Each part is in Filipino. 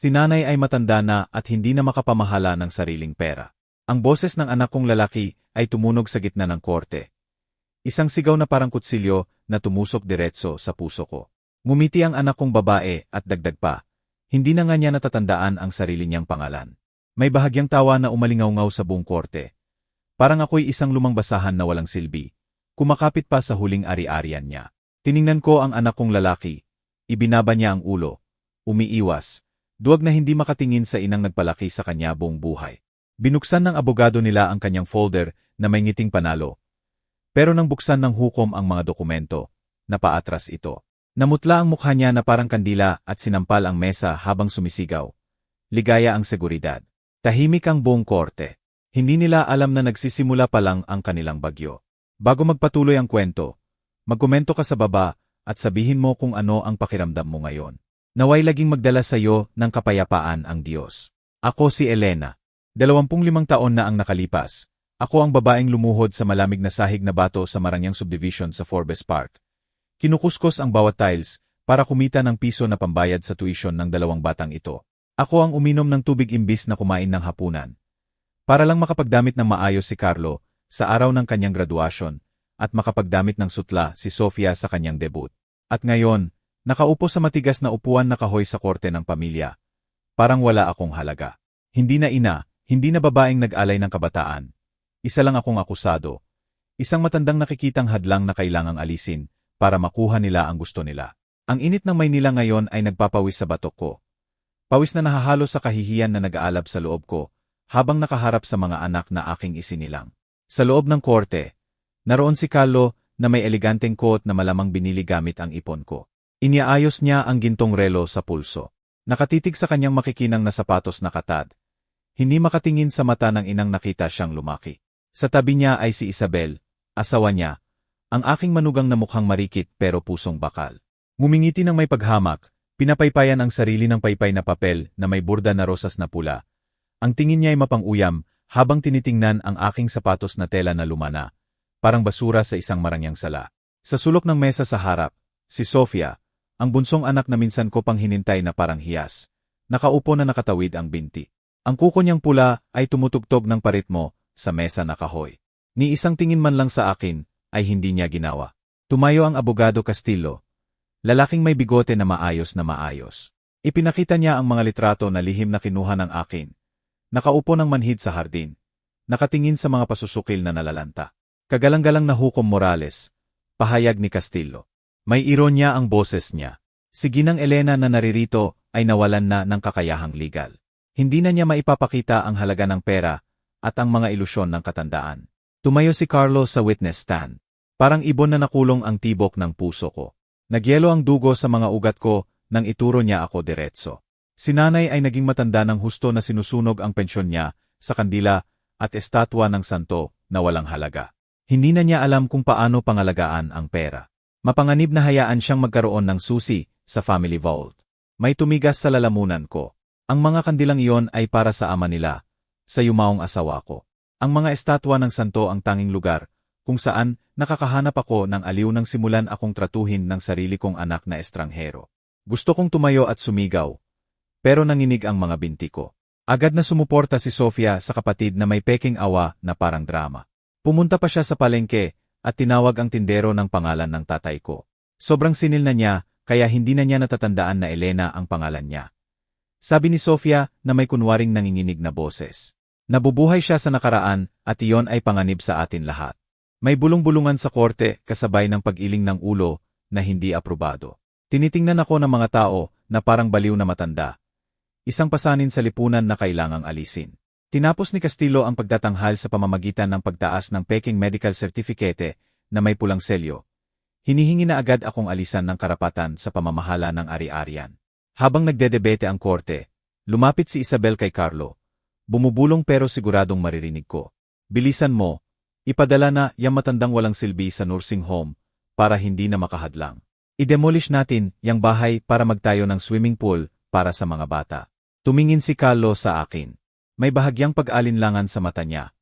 Si nanay ay matanda na at hindi na makapamahala ng sariling pera. Ang boses ng anak kong lalaki ay tumunog sa gitna ng korte. Isang sigaw na parang kutsilyo na tumusok diretso sa puso ko. Ngumiti ang anak kong babae at dagdag pa. Hindi na nga niya natatandaan ang sarili niyang pangalan. May bahagyang tawa na umalingaw-ngaw sa buong korte. Parang ako'y isang lumang basahan na walang silbi. Kumakapit pa sa huling ari-arian niya. Tiningnan ko ang anak kong lalaki. Ibinaba niya ang ulo. Umiiwas. Duwag na hindi makatingin sa inang nagpalaki sa kanya buong buhay. Binuksan ng abogado nila ang kanyang folder na may ngiting panalo. Pero nang buksan ng hukom ang mga dokumento, napaatras ito. Namutla ang mukha niya na parang kandila at sinampal ang mesa habang sumisigaw. Ligaya ang seguridad. Tahimik ang buong korte. Hindi nila alam na nagsisimula pa lang ang kanilang bagyo. Bago magpatuloy ang kwento, magkomento ka sa baba at sabihin mo kung ano ang pakiramdam mo ngayon. Naway laging magdala sa iyo ng kapayapaan ang Diyos. Ako si Elena. 25 taon na ang nakalipas. Ako ang babaeng lumuhod sa malamig na sahig na bato sa Marangyang Subdivision sa Forbes Park. Kinukuskos ang bawat tiles para kumita ng piso na pambayad sa tuition ng 2 batang ito. Ako ang uminom ng tubig imbis na kumain ng hapunan. Para lang makapagdamit ng maayos si Carlo sa araw ng kanyang graduasyon at makapagdamit ng sutla si Sofia sa kanyang debut. At ngayon, nakaupo sa matigas na upuan na kahoy sa korte ng pamilya. Parang wala akong halaga. Hindi na ina, hindi na babaeng nag-alay ng kabataan. Isa lang akong akusado. Isang matandang nakikitang hadlang na kailangang alisin para makuha nila ang gusto nila. Ang init ng Maynila ngayon ay nagpapawis sa batok ko. Pawis na nahahalo sa kahihiyan na nag-aalab sa loob ko habang nakaharap sa mga anak na aking isinilang. Sa loob ng korte, naroon si Carlo na may eleganteng coat na malamang binili gamit ang ipon ko. Iniaayos niya ang gintong relo sa pulso. Nakatitig sa kanyang makikinang na sapatos na katad. Hindi makatingin sa mata ng inang nakita siyang lumaki. Sa tabi niya ay si Isabel, asawa niya, ang aking manugang na mukhang marikit pero pusong bakal. Ngumingiti ng may paghamak, pinapaypayan ang sarili ng paypay na papel na may burda na rosas na pula. Ang tingin niya ay mapang-uyam habang tinitingnan ang aking sapatos na tela na lumana, parang basura sa isang marangyang sala. Sa sulok ng mesa sa harap, si Sofia, ang bunsong anak na minsan ko pang hinintay na parang hiyas. Nakaupo na nakatawid ang binti. Ang kuko niyang pula ay tumutugtog ng paritmo sa mesa na kahoy. Ni isang tingin man lang sa akin ay hindi niya ginawa. Tumayo ang abogado Castillo. Lalaking may bigote na maayos na maayos. Ipinakita niya ang mga litrato na lihim na kinuha ng akin. Nakaupo ng manhid sa hardin. Nakatingin sa mga pasusukil na nalalanta. Kagalang-galang na Hukom Morales. Pahayag ni Castillo. May ironya ang boses niya. Si Ginang Elena na naririto ay nawalan na ng kakayahang legal. Hindi na niya maipapakita ang halaga ng pera at ang mga ilusyon ng katandaan. Tumayo si Carlo sa witness stand. Parang ibon na nakulong ang tibok ng puso ko. Nagyelo ang dugo sa mga ugat ko nang ituro niya ako diretso. Si nanay ay naging matanda ng husto na sinusunog ang pensyon niya sa kandila at estatwa ng santo na walang halaga. Hindi na niya alam kung paano pangalagaan ang pera. Mapanganib na hayaan siyang magkaroon ng susi sa family vault. May tumigas sa lalamunan ko. Ang mga kandilang iyon ay para sa ama nila, sa yumaong asawa ko. Ang mga estatwa ng santo ang tanging lugar kung saan nakakahanap ako ng aliw nang simulan akong tratuhin ng sarili kong anak na estranghero. Gusto kong tumayo at sumigaw, pero nanginig ang mga binti ko. Agad na sumuporta si Sofia sa kapatid na may peking awa na parang drama. Pumunta pa siya sa palengke at tinawag ang tindero ng pangalan ng tatay ko. Sobrang sinil na niya kaya hindi na niya natatandaan na Elena ang pangalan niya. Sabi ni Sofia na may kunwaring nanginginig na boses. Nabubuhay siya sa nakaraan at iyon ay panganib sa atin lahat. May bulong-bulungan sa korte kasabay ng pag-iling ng ulo na hindi aprobado. Tinitingnan ako ng mga tao na parang baliw na matanda. Isang pasanin sa lipunan na kailangang alisin. Tinapos ni Castillo ang pagtatanghal sa pamamagitan ng pagtaas ng peking medical certificate na may pulang selyo. Hinihingi na agad akong alisan ng karapatan sa pamamahala ng ari-arian. Habang nagdedebete ang korte, lumapit si Isabel kay Carlo. Bumubulong pero siguradong maririnig ko. Bilisan mo, ipadala na yang matandang walang silbi sa nursing home para hindi na makahadlang. I-demolish natin yang bahay para magtayo ng swimming pool para sa mga bata. Tumingin si Carlo sa akin. May bahagyang pag-alinlangan sa mata niya.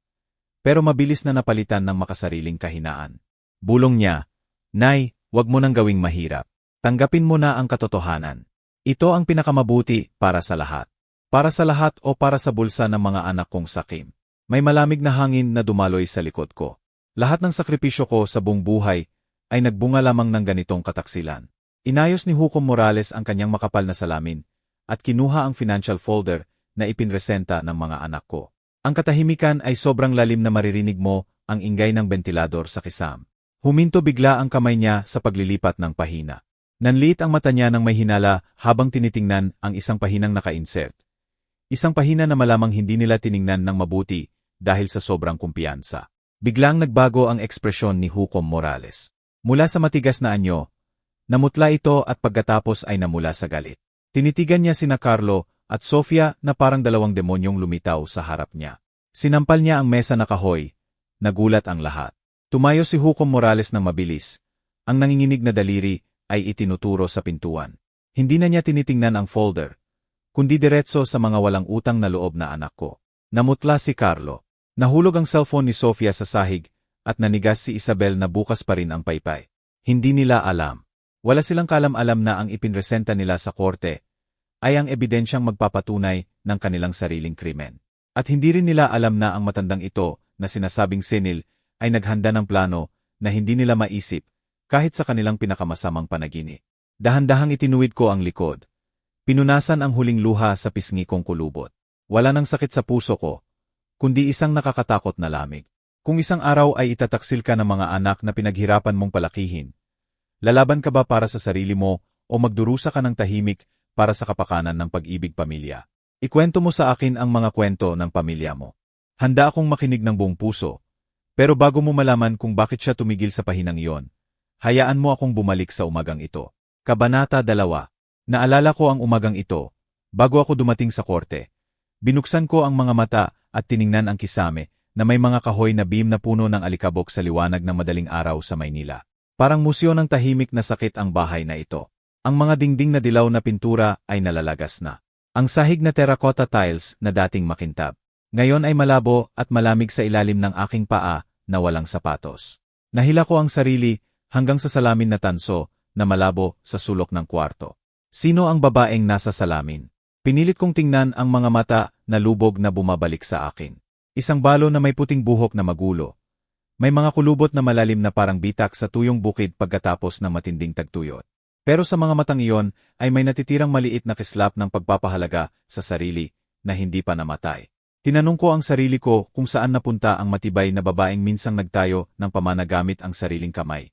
Pero mabilis na napalitan ng makasariling kahinaan. Bulong niya, "Nay, wag mo nang gawing mahirap. Tanggapin mo na ang katotohanan. Ito ang pinakamabuti para sa lahat. Para sa lahat o para sa bulsa ng mga anak kong sakim. May malamig na hangin na dumaloy sa likod ko. Lahat ng sakripisyo ko sa buong buhay ay nagbunga lamang ng ganitong kataksilan. Inayos ni Hukom Morales ang kanyang makapal na salamin at kinuha ang financial folder na ipinresenta ng mga anak ko. Ang katahimikan ay sobrang lalim na maririnig mo ang ingay ng bentilador sa kisam. Huminto bigla ang kamay niya sa paglilipat ng pahina. Nanliit ang mata niya ng may hinala habang tinitingnan ang isang pahinang naka-insert. Isang pahina na malamang hindi nila tiningnan ng mabuti dahil sa sobrang kumpiyansa. Biglang nagbago ang ekspresyon ni Hukom Morales. Mula sa matigas na anyo, namutla ito at pagkatapos ay namula sa galit. Tinitigan niya sina Carlo at Sofia na parang dalawang demonyong lumitaw sa harap niya. Sinampal niya ang mesa na kahoy. Nagulat ang lahat. Tumayo si Hukom Morales ng mabilis. Ang nanginginig na daliri ay itinuturo sa pintuan. Hindi na niya tinitingnan ang folder, kundi diretso sa mga walang utang na loob na anak ko. Namutla si Carlo. Nahulog ang cellphone ni Sofia sa sahig at nanigas si Isabel na bukas pa rin ang paypay. Hindi nila alam. Wala silang kalam-alam na ang ipinresenta nila sa korte ay ang ebidensyang magpapatunay ng kanilang sariling krimen. At hindi rin nila alam na ang matandang ito na sinasabing senil ay naghanda ng plano na hindi nila maisip kahit sa kanilang pinakamasamang panaginip. Dahan-dahang itinuwid ko ang likod. Pinunasan ang huling luha sa pisngi kong kulubot. Wala nang sakit sa puso ko, kundi isang nakakatakot na lamig. Kung isang araw ay itataksil ka ng mga anak na pinaghirapan mong palakihin, lalaban ka ba para sa sarili mo o magdurusa ka ng tahimik para sa kapakanan ng pag-ibig pamilya? Ikwento mo sa akin ang mga kwento ng pamilya mo. Handa akong makinig ng buong puso, pero bago mo malaman kung bakit siya tumigil sa pahinang iyon, hayaan mo akong bumalik sa umagang ito. Kabanata 2. Naalala ko ang umagang ito, bago ako dumating sa korte. Binuksan ko ang mga mata at tiningnan ang kisame na may mga kahoy na beam na puno ng alikabok sa liwanag ng madaling araw sa Maynila. Parang museo ng tahimik na sakit ang bahay na ito. Ang mga dingding na dilaw na pintura ay nalalagas na. Ang sahig na terracotta tiles na dating makintab, ngayon ay malabo at malamig sa ilalim ng aking paa na walang sapatos. Nahila ko ang sarili hanggang sa salamin na tanso na malabo sa sulok ng kwarto. Sino ang babaeng nasa salamin? Pinilit kong tingnan ang mga mata na lubog na bumabalik sa akin. Isang balo na may puting buhok na magulo. May mga kulubot na malalim na parang bitak sa tuyong bukid pagkatapos ng matinding tagtuyot. Pero sa mga matang iyon ay may natitirang maliit na kislap ng pagpapahalaga sa sarili na hindi pa namatay. Tinanong ko ang sarili ko kung saan napunta ang matibay na babaeng minsang nagtayo ng pamana gamit ang sariling kamay.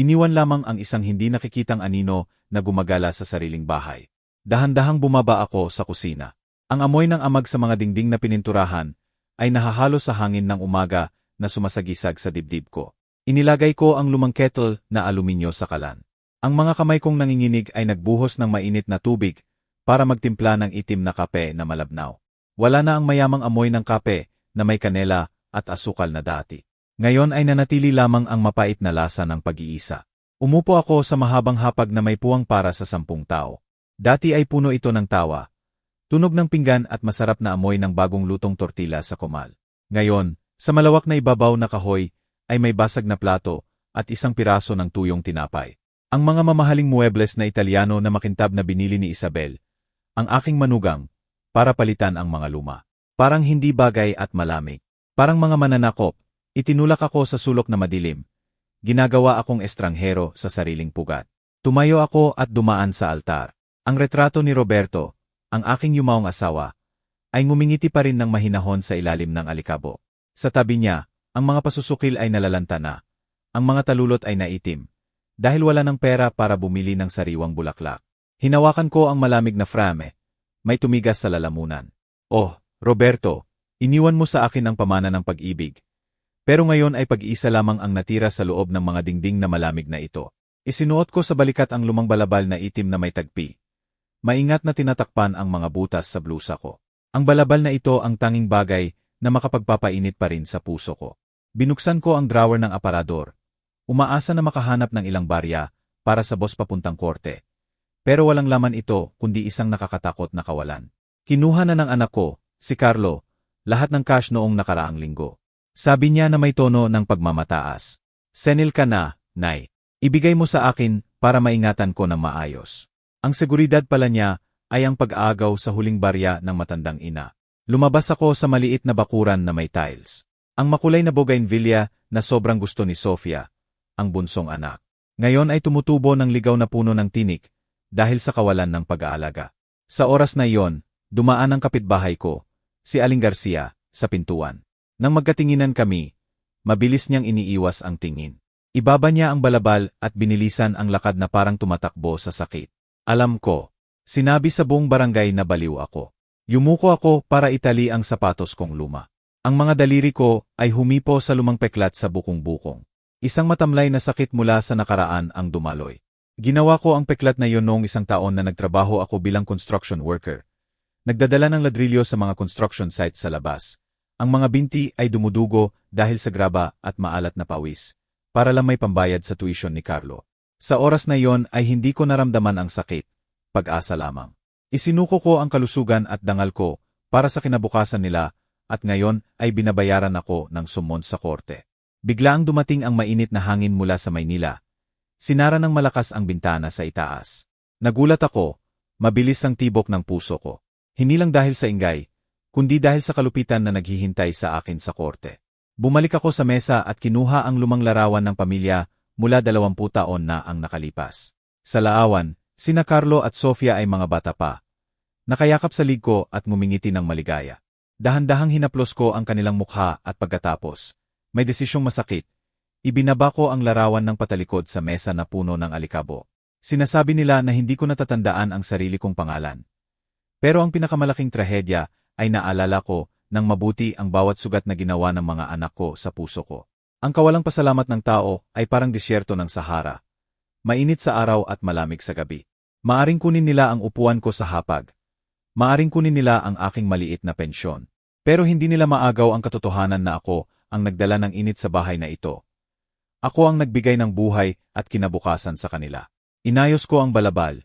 Iniwan lamang ang isang hindi nakikitang anino na gumagala sa sariling bahay. Dahan-dahang bumaba ako sa kusina. Ang amoy ng amag sa mga dingding na pininturahan ay nahahalo sa hangin ng umaga na sumasagisag sa dibdib ko. Inilagay ko ang lumang kettle na aluminyo sa kalan. Ang mga kamay kong nanginginig ay nagbuhos ng mainit na tubig para magtimpla ng itim na kape na malabnaw. Wala na ang mayamang amoy ng kape na may kanela at asukal na dati. Ngayon ay nanatili lamang ang mapait na lasa ng pag-iisa. Umupo ako sa mahabang hapag na may puwang para sa 10 tao. Dati ay puno ito ng tawa, tunog ng pinggan at masarap na amoy ng bagong lutong tortilla sa komal. Ngayon, sa malawak na ibabaw na kahoy, ay may basag na plato at isang piraso ng tuyong tinapay. Ang mga mamahaling muebles na Italiano na makintab na binili ni Isabel, ang aking manugang, para palitan ang mga luma. Parang hindi bagay at malamig. Parang mga mananakop. Itinulak ako sa sulok na madilim. Ginagawa akong estranghero sa sariling pugat. Tumayo ako at dumaan sa altar. Ang retrato ni Roberto, ang aking yumaong asawa, ay ngumingiti pa rin ng mahinahon sa ilalim ng alikabok. Sa tabi niya, ang mga pasusukil ay nalalanta na. Ang mga talulot ay naitim, dahil wala ng pera para bumili ng sariwang bulaklak. Hinawakan ko ang malamig na frame. May tumigas sa lalamunan. Oh, Roberto, iniwan mo sa akin ang pamana ng pag-ibig. Pero ngayon ay pag-iisa lamang ang natira sa loob ng mga dingding na malamig na ito. Isinuot ko sa balikat ang lumang balabal na itim na may tagpi. Maingat na tinatakpan ang mga butas sa blusa ko. Ang balabal na ito ang tanging bagay na makapagpapainit pa rin sa puso ko. Binuksan ko ang drawer ng aparador. Umaasa na makahanap ng ilang barya para sa boss papuntang korte. Pero walang laman ito kundi isang nakakatakot na kawalan. Kinuha na ng anak ko, si Carlo, lahat ng cash noong nakaraang linggo. Sabi niya na may tono ng pagmamataas. Senil ka na, Nay. Ibigay mo sa akin para maingatan ko ng maayos. Ang seguridad pala niya ay ang pag-aagaw sa huling barya ng matandang ina. Lumabas ako sa maliit na bakuran na may tiles. Ang makulay na bougainvillea na sobrang gusto ni Sofia, ang bunsong anak. Ngayon ay tumutubo ng ligaw na puno ng tinik dahil sa kawalan ng pag-aalaga. Sa oras na iyon, dumaan ang kapitbahay ko, si Aling Garcia, sa pintuan. Nang magkatinginan kami, mabilis niyang iniiwas ang tingin. Ibaba niya ang balabal at binilisan ang lakad na parang tumatakbo sa sakit. Alam ko. Sinabi sa buong barangay na baliw ako. Yumuko ako para itali ang sapatos kong luma. Ang mga daliri ko ay humipo sa lumang peklat sa bukong-bukong. Isang matamlay na sakit mula sa nakaraan ang dumaloy. Ginawa ko ang peklat na iyon noong isang taon na nagtrabaho ako bilang construction worker. Nagdadala ng ladrilyo sa mga construction site sa labas. Ang mga binti ay dumudugo dahil sa graba at maalat na pawis, para lang may pambayad sa tuition ni Carlo. Sa oras na iyon ay hindi ko naramdaman ang sakit, pag-asa lamang. Isinuko ko ang kalusugan at dangal ko para sa kinabukasan nila at ngayon ay binabayaran ako ng sumon sa korte. Biglaang dumating ang mainit na hangin mula sa Maynila. Sinara ng malakas ang bintana sa itaas. Nagulat ako, mabilis ang tibok ng puso ko. Hindi lang dahil sa ingay, kundi dahil sa kalupitan na naghihintay sa akin sa korte. Bumalik ako sa mesa at kinuha ang lumang larawan ng pamilya mula 20 taon na ang nakalipas. Sa laawan, sina Carlo at Sofia ay mga bata pa. Nakayakap sa lig ko at ngumingiti ng maligaya. Dahan-dahang hinaplos ko ang kanilang mukha at pagkatapos, may desisyong masakit. Ibinaba ko ang larawan ng patalikod sa mesa na puno ng alikabo. Sinasabi nila na hindi ko natatandaan ang sarili kong pangalan. Pero ang pinakamalaking trahedya ay naalala ko ng mabuti ang bawat sugat na ginawa ng mga anak ko sa puso ko. Ang kawalang pasalamat ng tao ay parang disyerto ng Sahara. Mainit sa araw at malamig sa gabi. Maaring kunin nila ang upuan ko sa hapag. Maaring kunin nila ang aking maliit na pensyon. Pero hindi nila maagaw ang katotohanan na ako ang nagdala ng init sa bahay na ito. Ako ang nagbigay ng buhay at kinabukasan sa kanila. Inayos ko ang balabal.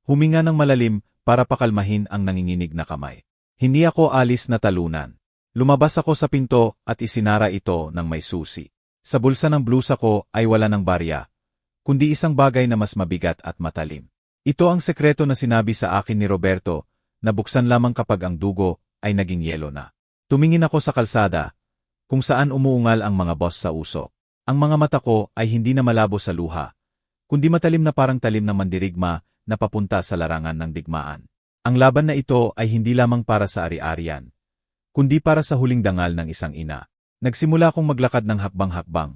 Huminga ng malalim para pakalmahin ang nanginginig na kamay. Hindi ako alis na talunan. Lumabas ako sa pinto at isinara ito ng may susi. Sa bulsa ng blusa ko ay wala ng barya, kundi isang bagay na mas mabigat at matalim. Ito ang sekreto na sinabi sa akin ni Roberto, na buksan lamang kapag ang dugo ay naging yelo na. Tumingin ako sa kalsada, kung saan umuungal ang mga boss sa usok. Ang mga mata ko ay hindi na malabo sa luha, kundi matalim na parang talim ng mandirigma na papunta sa larangan ng digmaan. Ang laban na ito ay hindi lamang para sa ari-arian, kundi para sa huling dangal ng isang ina. Nagsimula akong maglakad ng hakbang-hakbang,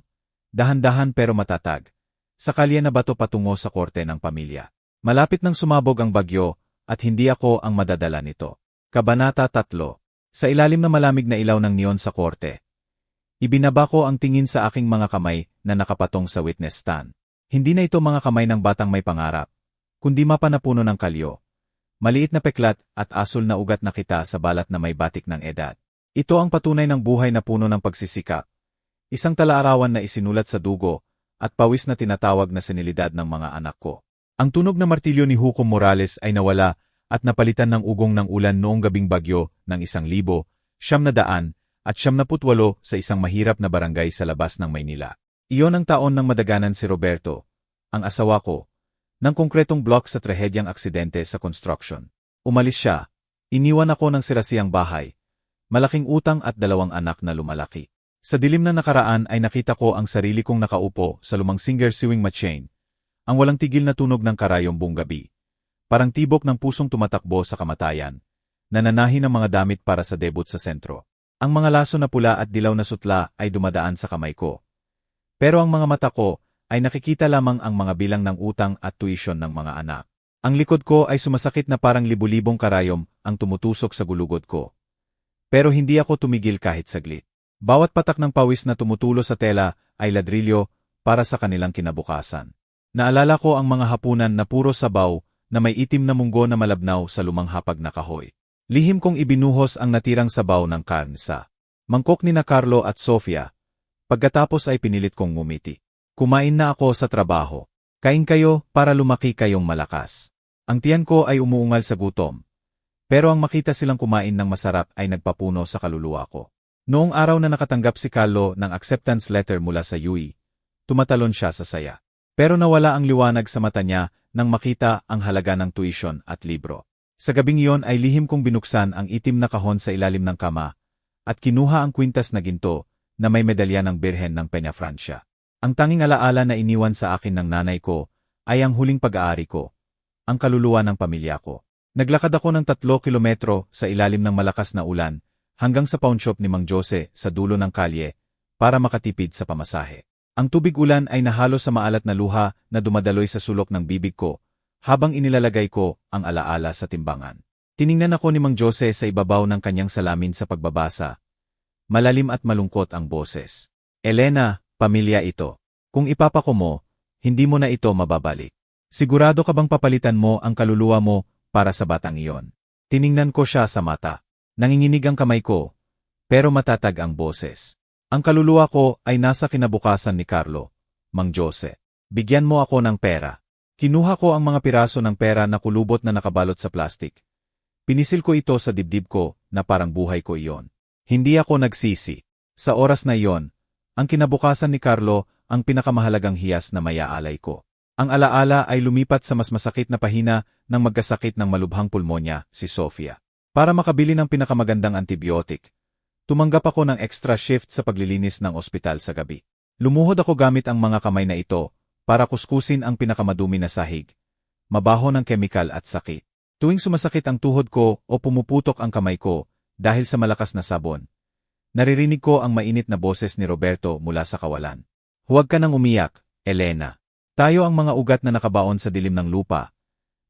dahan-dahan pero matatag, sa kalye na bato patungo sa korte ng pamilya. Malapit nang sumabog ang bagyo, at hindi ako ang madadala nito. Kabanata 3. Sa ilalim na malamig na ilaw ng neon sa korte. Ibinaba ko ang tingin sa aking mga kamay na nakapatong sa witness stand. Hindi na ito mga kamay ng batang may pangarap, kundi mapa na puno ng kalyo. Maliit na peklat at asul na ugat na kita sa balat na may batik ng edad. Ito ang patunay ng buhay na puno ng pagsisikap. Isang talaarawan na isinulat sa dugo at pawis na tinatawag na senilidad ng mga anak ko. Ang tunog na martilyo ni Hugo Morales ay nawala at napalitan ng ugong ng ulan noong gabing bagyo ng 1,900 at 78 sa isang mahirap na barangay sa labas ng Maynila. Iyon ang taon ng madaganan si Roberto, ang asawa ko, ng konkretong block sa trahedyang aksidente sa construction. Umalis siya, iniwan ako ng sirasiyang bahay, malaking utang at 2 anak na lumalaki. Sa dilim na nakaraan ay nakita ko ang sarili kong nakaupo sa lumang Singer sewing machine, ang walang tigil na tunog ng karayom buong gabi. Parang tibok ng pusong tumatakbo sa kamatayan, nananahi ng mga damit para sa debut sa sentro. Ang mga laso na pula at dilaw na sutla ay dumadaan sa kamay ko. Pero ang mga mata ko ay nakikita lamang ang mga bilang ng utang at tuition ng mga anak. Ang likod ko ay sumasakit na parang libu-libong karayom ang tumutusok sa gulugod ko. Pero hindi ako tumigil kahit saglit. Bawat patak ng pawis na tumutulo sa tela ay ladrilyo para sa kanilang kinabukasan. Naalala ko ang mga hapunan na puro sabaw na may itim na munggo na malabnaw sa lumang hapag na kahoy. Lihim kong ibinuhos ang natirang sabaw ng karne sa mangkok ni na Carlo at Sofia. Pagkatapos ay pinilit kong ngumiti. Kumain na ako sa trabaho. Kain kayo para lumaki kayong malakas. Ang tiyan ko ay umuungal sa gutom. Pero ang makita silang kumain ng masarap ay nagpapuno sa kaluluwa ko. Noong araw na nakatanggap si Carlo ng acceptance letter mula sa UE, tumatalon siya sa saya. Pero nawala ang liwanag sa mata niya nang makita ang halaga ng tuition at libro. Sa gabing iyon ay lihim kong binuksan ang itim na kahon sa ilalim ng kama at kinuha ang kwintas na ginto na may medalya ng Birhen ng Peñafrancia. Ang tanging alaala na iniwan sa akin ng nanay ko ay ang huling pag-aari ko, ang kaluluwa ng pamilya ko. Naglakad ako ng 3 kilometro sa ilalim ng malakas na ulan hanggang sa pawnshop ni Mang Jose sa dulo ng kalye para makatipid sa pamasahe. Ang tubig ulan ay nahalo sa maalat na luha na dumadaloy sa sulok ng bibig ko habang inilalagay ko ang alaala sa timbangan. Tiningnan ako ni Mang Jose sa ibabaw ng kanyang salamin sa pagbabasa. Malalim at malungkot ang boses. Elena, pamilya ito. Kung ipapako mo, hindi mo na ito mababalik. Sigurado ka bang papalitan mo ang kaluluwa mo para sa batang iyon? Tiningnan ko siya sa mata. Nanginginig ang kamay ko, pero matatag ang boses. Ang kaluluwa ko ay nasa kinabukasan ni Carlo, Mang Jose. Bigyan mo ako ng pera. Kinuha ko ang mga piraso ng pera na kulubot na nakabalot sa plastik. Pinisil ko ito sa dibdib ko na parang buhay ko iyon. Hindi ako nagsisi. Sa oras na iyon, ang kinabukasan ni Carlo ang pinakamahalagang hiyas na mayaalay ko. Ang alaala ay lumipat sa mas masakit na pahina ng magkasakit ng malubhang pulmonya, si Sofia. Para makabili ng pinakamagandang antibiotic, tumanggap ako ng extra shift sa paglilinis ng ospital sa gabi. Lumuhod ako gamit ang mga kamay na ito para kuskusin ang pinakamadumi na sahig, mabaho ng kemikal at sakit. Tuwing sumasakit ang tuhod ko o pumuputok ang kamay ko dahil sa malakas na sabon, naririnig ko ang mainit na boses ni Roberto mula sa kawalan. Huwag ka nang umiyak, Elena. Tayo ang mga ugat na nakabaon sa dilim ng lupa.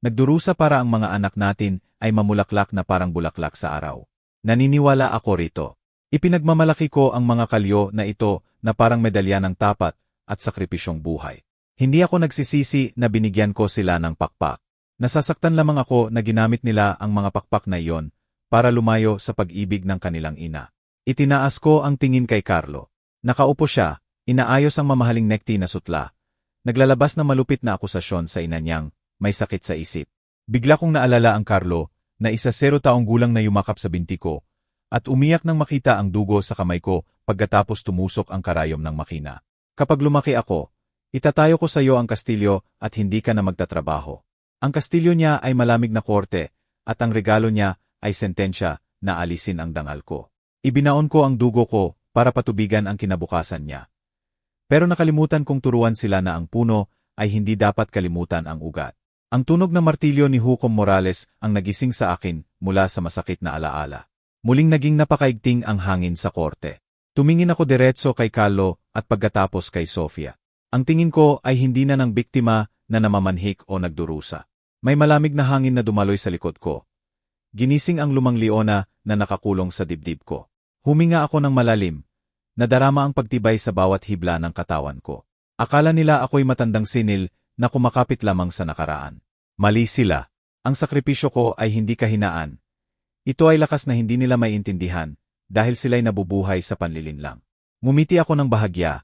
Nagdurusa para ang mga anak natin ay mamulaklak na parang bulaklak sa araw. Naniniwala ako rito. Ipinagmamalaki ko ang mga kalyo na ito na parang medalya ng tapat at sakripisyong buhay. Hindi ako nagsisisi na binigyan ko sila ng pakpak. Nasasaktan lamang ako na ginamit nila ang mga pakpak na iyon para lumayo sa pag-ibig ng kanilang ina. Itinaas ko ang tingin kay Carlo. Nakaupo siya, inaayos ang mamahaling nekti na sutla. Naglalabas na malupit na akusasyon sa ina niyang may sakit sa isip. Bigla kong naalala ang Carlo na 10 taong gulang na yumakap sa binti ko at umiyak nang makita ang dugo sa kamay ko pagkatapos tumusok ang karayom ng makina. Kapag lumaki ako, itatayo ko sa iyo ang kastilyo at hindi ka na magtatrabaho. Ang kastilyo niya ay malamig na korte at ang regalo niya ay sentensya na alisin ang dangal ko. Ibinaon ko ang dugo ko para patubigan ang kinabukasan niya. Pero nakalimutan kong turuan sila na ang puno ay hindi dapat kalimutan ang ugat. Ang tunog ng martilyo ni Hukom Morales ang nagising sa akin mula sa masakit na alaala. Muling naging napakaigting ang hangin sa korte. Tumingin ako diretso kay Carlo at pagkatapos kay Sofia. Ang tingin ko ay hindi na ng biktima na namamanhik o nagdurusa. May malamig na hangin na dumaloy sa likod ko. Ginising ang lumang leona na nakakulong sa dibdib ko. Huminga ako ng malalim. Nadarama ang pagtibay sa bawat hibla ng katawan ko. Akala nila ako'y matandang sinil na kumakapit lamang sa nakaraan. Mali sila. Ang sakripisyo ko ay hindi kahinaan. Ito ay lakas na hindi nila maiintindihan dahil sila'y nabubuhay sa panlilinlang. Ngumiti ako ng bahagya.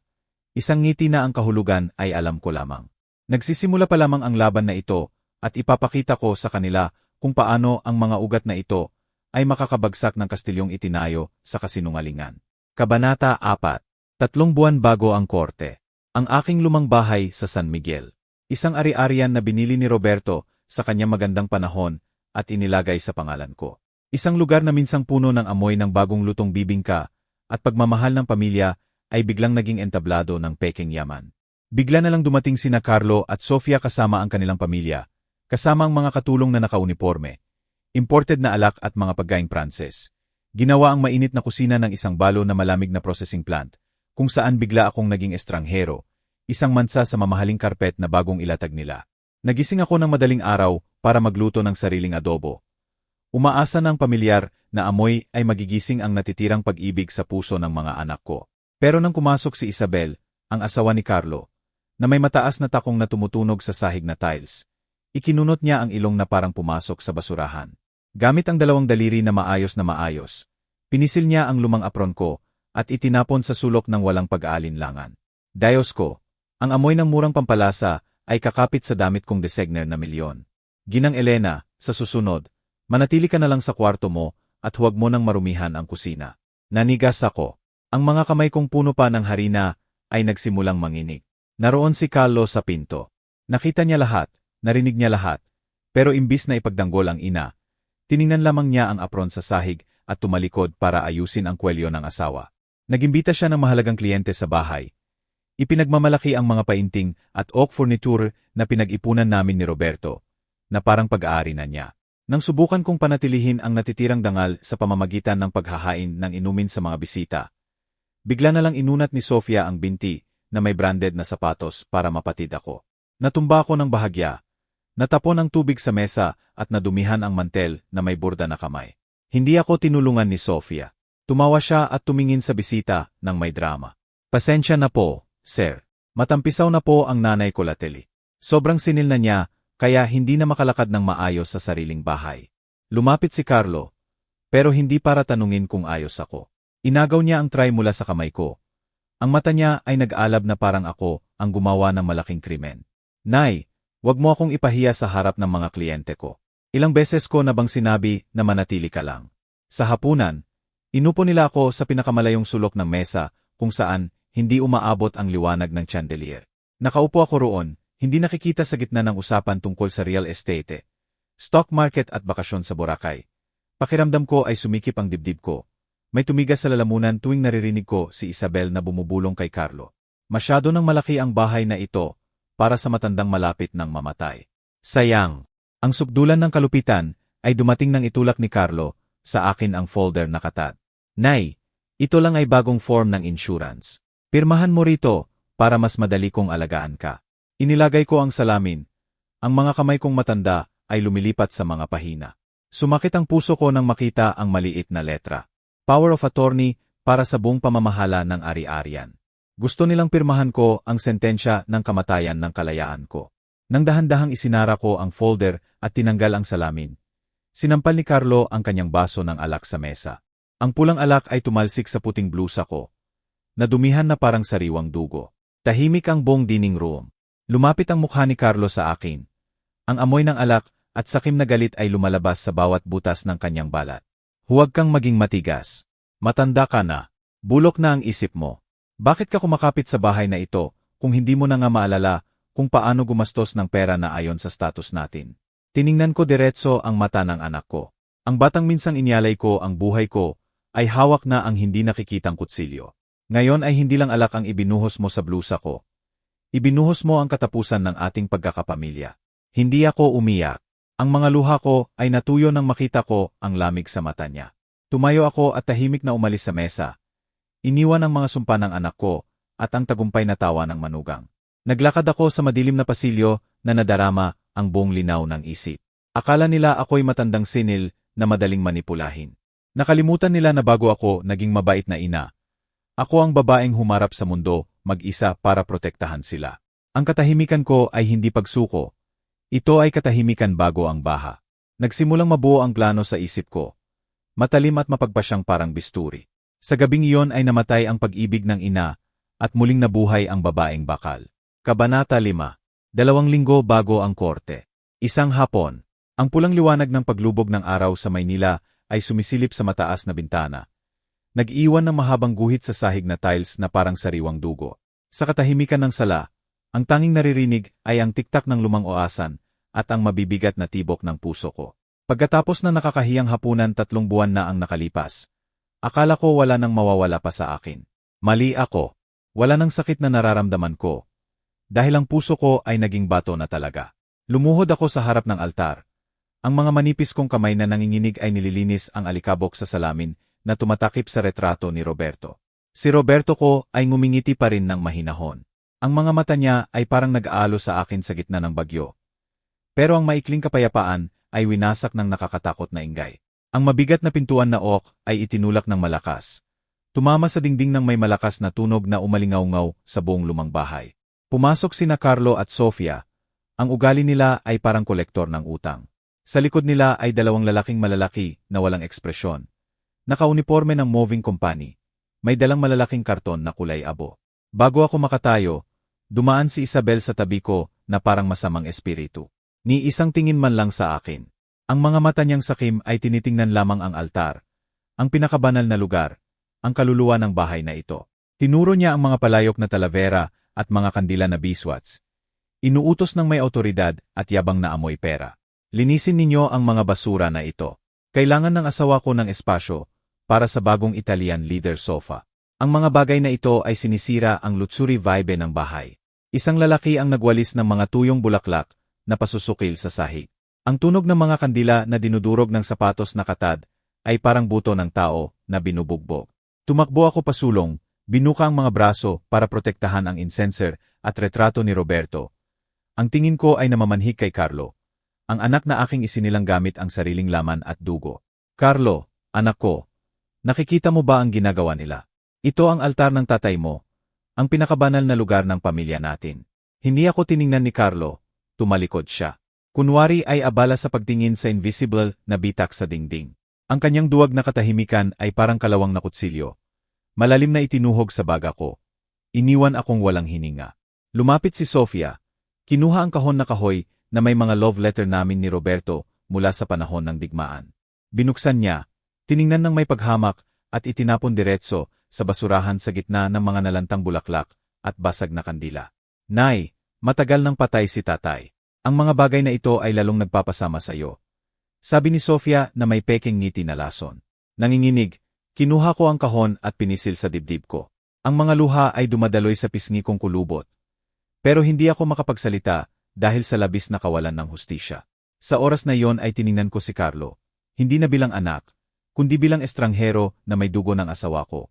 Isang ngiti na ang kahulugan ay alam ko lamang. Nagsisimula pa lamang ang laban na ito at ipapakita ko sa kanila kung paano ang mga ugat na ito ay makakabagsak ng kastilyong itinayo sa kasinungalingan. Kabanata 4. 3 buwan bago ang korte. Ang aking lumang bahay sa San Miguel. Isang ari-arian na binili ni Roberto sa kanyang magandang panahon at inilagay sa pangalan ko. Isang lugar na minsang puno ng amoy ng bagong lutong bibingka at pagmamahal ng pamilya ay biglang naging entablado ng peking yaman. Bigla na lang dumating sina Carlo at Sofia kasama ang kanilang pamilya, kasama ang mga katulong na nakauniporme, imported na alak at mga pagkaing Pranses. Ginawa ang mainit na kusina ng isang balo na malamig na processing plant, kung saan bigla akong naging estranghero, isang mansa sa mamahaling karpet na bagong ilatag nila. Nagising ako ng madaling araw para magluto ng sariling adobo. Umaasa ng pamilyar na amoy ay magigising ang natitirang pag-ibig sa puso ng mga anak ko. Pero nang pumasok si Isabel, ang asawa ni Carlo, na may mataas na takong na tumutunog sa sahig na tiles, ikinunot niya ang ilong na parang pumasok sa basurahan. Gamit ang 2 daliri na maayos, pinisil niya ang lumang apron ko at itinapon sa sulok ng walang pag-aalinlangan. Diyos ko, ang amoy ng murang pampalasa ay kakapit sa damit kong designer na milyon. Ginang Elena, sa susunod, manatili ka na lang sa kwarto mo at huwag mo nang marumihan ang kusina. Nanigas ako. Ang mga kamay kong puno pa ng harina ay nagsimulang manginig. Naroon si Carlo sa pinto. Nakita niya lahat, narinig niya lahat, pero imbis na ipagdanggol ang ina, tiningnan lamang niya ang apron sa sahig at tumalikod para ayusin ang kwelyo ng asawa. Nagimbita siya ng mahalagang kliyente sa bahay. Ipinagmamalaki ang mga painting at oak furniture na pinag-ipunan namin ni Roberto, na parang pag-aari na niya. Nang subukan kong panatilihin ang natitirang dangal sa pamamagitan ng paghahain ng inumin sa mga bisita, bigla na lang inunat ni Sofia ang binti na may branded na sapatos para mapatid ako. Natumba ako ng bahagya, natapon ang tubig sa mesa at nadumihan ang mantel na may burda na kamay. Hindi ako tinulungan ni Sofia. Tumawa siya at tumingin sa bisita ng may drama. Pasensya na po, sir. Matampisaw na po ang nanay ko lately. Sobrang sinil na niya, kaya hindi na makalakad ng maayos sa sariling bahay. Lumapit si Carlo, pero hindi para tanungin kung ayos ako. Inagaw niya ang tray mula sa kamay ko. Ang mata niya ay nag-alab na parang ako ang gumawa ng malaking krimen. Nay, wag mo akong ipahiya sa harap ng mga kliyente ko. Ilang beses ko na bang sinabi na manatili ka lang. Sa hapunan, inupo nila ako sa pinakamalayong sulok ng mesa kung saan hindi umaabot ang liwanag ng chandelier. Nakaupo ako roon, hindi nakikita sa gitna ng usapan tungkol sa real estate, stock market at bakasyon sa Boracay. Pakiramdam ko ay sumikip ang dibdib ko. May tumigas sa lalamunan tuwing naririnig ko si Isabel na bumubulong kay Carlo. Masyado nang malaki ang bahay na ito para sa matandang malapit ng mamatay. Sayang. Ang subdulan ng kalupitan ay dumating nang itulak ni Carlo sa akin ang folder na katat. Nay, ito lang ay bagong form ng insurance. Pirmahan mo rito para mas madali kong alagaan ka. Inilagay ko ang salamin. Ang mga kamay kong matanda ay lumilipat sa mga pahina. Sumakit ang puso ko nang makita ang maliit na letra. Power of attorney para sa buong pamamahala ng ari-arian. Gusto nilang pirmahan ko ang sentensya ng kamatayan ng kalayaan ko. Nang dahan-dahang isinara ko ang folder at tinanggal ang salamin, sinampal ni Carlo ang kanyang baso ng alak sa mesa. Ang pulang alak ay tumalsik sa puting blusa ko. Nadumihan na parang sariwang dugo. Tahimik ang buong dining room. Lumapit ang mukha ni Carlo sa akin. Ang amoy ng alak at sakim na galit ay lumalabas sa bawat butas ng kanyang balat. Huwag kang maging matigas. Matanda ka na. Bulok na ang isip mo. Bakit ka kumakapit sa bahay na ito kung hindi mo na nga maalala kung paano gumastos ng pera na ayon sa status natin? Tiningnan ko diretso ang mata ng anak ko. Ang batang minsang inyalay ko ang buhay ko ay hawak na ang hindi nakikitang kutsilyo. Ngayon ay hindi lang alak ang ibinuhos mo sa blusa ko. Ibinuhos mo ang katapusan ng ating pagkakapamilya. Hindi ako umiyak. Ang mga luha ko ay natuyo nang makita ko ang lamig sa mata niya. Tumayo ako at tahimik na umalis sa mesa. Iniwan ang mga sumpa ng anak ko at ang tagumpay na tawa ng manugang. Naglakad ako sa madilim na pasilyo na nadarama ang buong linaw ng isip. Akala nila ako'y matandang sinil na madaling manipulahin. Nakalimutan nila na bago ako naging mabait na ina, ako ang babaeng humarap sa mundo mag-isa para protektahan sila. Ang katahimikan ko ay hindi pagsuko. Ito ay katahimikan bago ang baha. Nagsimulang mabuo ang plano sa isip ko. Matalim at mapagpasyang parang bisturi. Sa gabing iyon ay namatay ang pag-ibig ng ina at muling nabuhay ang babaeng bakal. Kabanata 5. 2 linggo bago ang korte. Isang hapon. Ang pulang liwanag ng paglubog ng araw sa Maynila ay sumisilip sa mataas na bintana. Nag-iwan ng mahabang guhit sa sahig na tiles na parang sariwang dugo. Sa katahimikan ng sala, ang tanging naririnig ay ang tiktak ng lumang oasan at ang mabibigat na tibok ng puso ko. Pagkatapos ng nakakahiyang hapunan 3 buwan na ang nakalipas, akala ko wala nang mawawala pa sa akin. Mali ako. Wala nang sakit na nararamdaman ko. Dahil ang puso ko ay naging bato na talaga. Lumuhod ako sa harap ng altar. Ang mga manipis kong kamay na nanginginig ay nililinis ang alikabok sa salamin na tumatakip sa retrato ni Roberto. Si Roberto ko ay ngumingiti pa rin ng mahinahon. Ang mga mata niya ay parang nag-aalo sa akin sa gitna ng bagyo. Pero ang maikling kapayapaan ay winasak ng nakakatakot na inggay. Ang mabigat na pintuan na oak ay itinulak ng malakas. Tumama sa dingding ng may malakas na tunog na umalingaw-ngaw sa buong lumang bahay. Pumasok sina Carlo at Sofia. Ang ugali nila ay parang kolektor ng utang. Sa likod nila ay 2 lalaking malalaki na walang ekspresyon. Nakauniporme ng moving company. May dalang malalaking karton na kulay abo. Bago ako makatayo, dumaan si Isabel sa tabi ko na parang masamang espiritu. Ni isang tingin man lang sa akin. Ang mga mata niyang sakim ay tinitingnan lamang ang altar, ang pinakabanal na lugar, ang kaluluwa ng bahay na ito. Tinuro niya ang mga palayok na talavera at mga kandila na biswats. Inuutos ng may awtoridad at yabang na amoy pera. Linisin ninyo ang mga basura na ito. Kailangan ng asawa ko ng espasyo para sa bagong Italian leather sofa. Ang mga bagay na ito ay sinisira ang luxury vibe ng bahay. Isang lalaki ang nagwalis ng mga tuyong bulaklak na pasusukil sa sahig. Ang tunog ng mga kandila na dinudurog ng sapatos na katad ay parang buto ng tao na binubugbog. Tumakbo ako pasulong, binuka ang mga braso para protektahan ang incenser at retrato ni Roberto. Ang tingin ko ay namamanhik kay Carlo, ang anak na aking isinilang gamit ang sariling laman at dugo. Carlo, anak ko, nakikita mo ba ang ginagawa nila? Ito ang altar ng tatay mo, ang pinakabanal na lugar ng pamilya natin. Hindi ako tiningnan ni Carlo, tumalikod siya. Kunwari ay abala sa pagtingin sa invisible na bitak sa dingding. Ang kanyang duwag na katahimikan ay parang kalawang na kutsilyo. Malalim na itinuhog sa baga ko. Iniwan akong walang hininga. Lumapit si Sofia. Kinuha ang kahon na kahoy na may mga love letter namin ni Roberto mula sa panahon ng digmaan. Binuksan niya, tiningnan ng may paghamak at itinapon diretso sa basurahan sa gitna ng mga nalantang bulaklak at basag na kandila. Nay, matagal nang patay si tatay. Ang mga bagay na ito ay lalong nagpapasama sa iyo. Sabi ni Sofia na may peking ngiti na lason. Nanginginig, kinuha ko ang kahon at pinisil sa dibdib ko. Ang mga luha ay dumadaloy sa pisngi kong kulubot. Pero hindi ako makapagsalita dahil sa labis na kawalan ng hustisya. Sa oras na iyon ay tiningnan ko si Carlo, hindi na bilang anak, kundi bilang estranghero na may dugo ng asawa ko.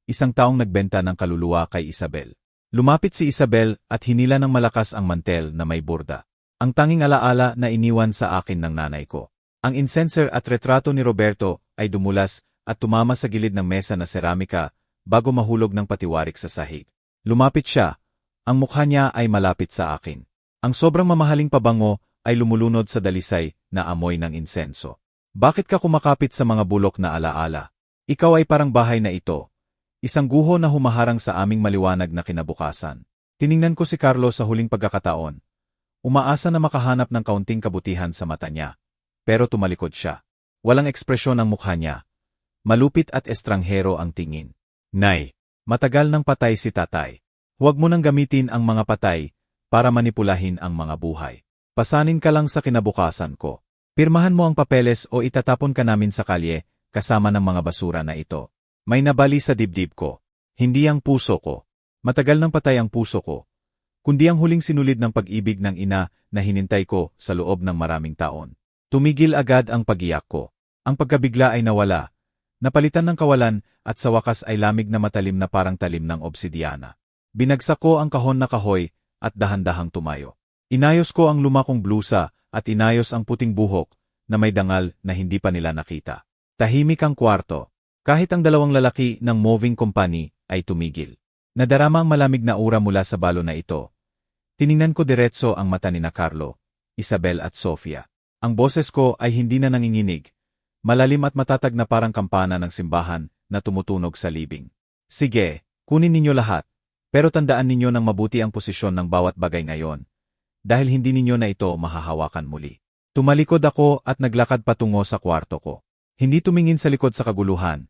Isang taong nagbenta ng kaluluwa kay Isabel. Lumapit si Isabel at hinila ng malakas ang mantel na may burda. Ang tanging alaala na iniwan sa akin ng nanay ko. Ang incenser at retrato ni Roberto ay dumulas at tumama sa gilid ng mesa na seramika bago mahulog ng patiwarik sa sahig. Lumapit siya. Ang mukha niya ay malapit sa akin. Ang sobrang mamahaling pabango ay lumulunod sa dalisay na amoy ng insenso. Bakit ka kumakapit sa mga bulok na alaala? Ikaw ay parang bahay na ito. Isang guho na humaharang sa aming maliwanag na kinabukasan. Tiningnan ko si Carlo sa huling pagkakataon. Umaasa na makahanap ng kaunting kabutihan sa mata niya. Pero tumalikod siya. Walang ekspresyon ang mukha niya. Malupit at estranghero ang tingin. Nay, matagal nang patay si tatay. Huwag mo nang gamitin ang mga patay para manipulahin ang mga buhay. Pasanin ka lang sa kinabukasan ko. Pirmahan mo ang papeles o itatapon ka namin sa kalye kasama ng mga basura na ito. May nabali sa dibdib ko. Hindi ang puso ko. Matagal nang patay ang puso ko. Kundi ang huling sinulid ng pag-ibig ng ina na hinintay ko sa loob ng maraming taon. Tumigil agad ang pag-iyak ko. Ang pagkabigla ay nawala. Napalitan ng kawalan at sa wakas ay lamig na matalim na parang talim ng obsidiana. Binagsak ko ang kahon na kahoy at dahan-dahang tumayo. Inayos ko ang lumakong blusa at inayos ang puting buhok na may dangal na hindi pa nila nakita. Tahimik ang kwarto. Kahit ang dalawang lalaki ng moving company ay tumigil. Nadarama ang malamig na ura mula sa balo na ito. Tiningnan ko diretso ang mata ni Carlo, Isabel at Sofia. Ang boses ko ay hindi na nanginginig. Malalim at matatag na parang kampana ng simbahan na tumutunog sa libing. Sige, kunin ninyo lahat. Pero tandaan ninyo ng mabuti ang posisyon ng bawat bagay ngayon. Dahil hindi ninyo na ito mahahawakan muli. Tumalikod ako at naglakad patungo sa kwarto ko. Hindi tumingin sa likod sa kaguluhan.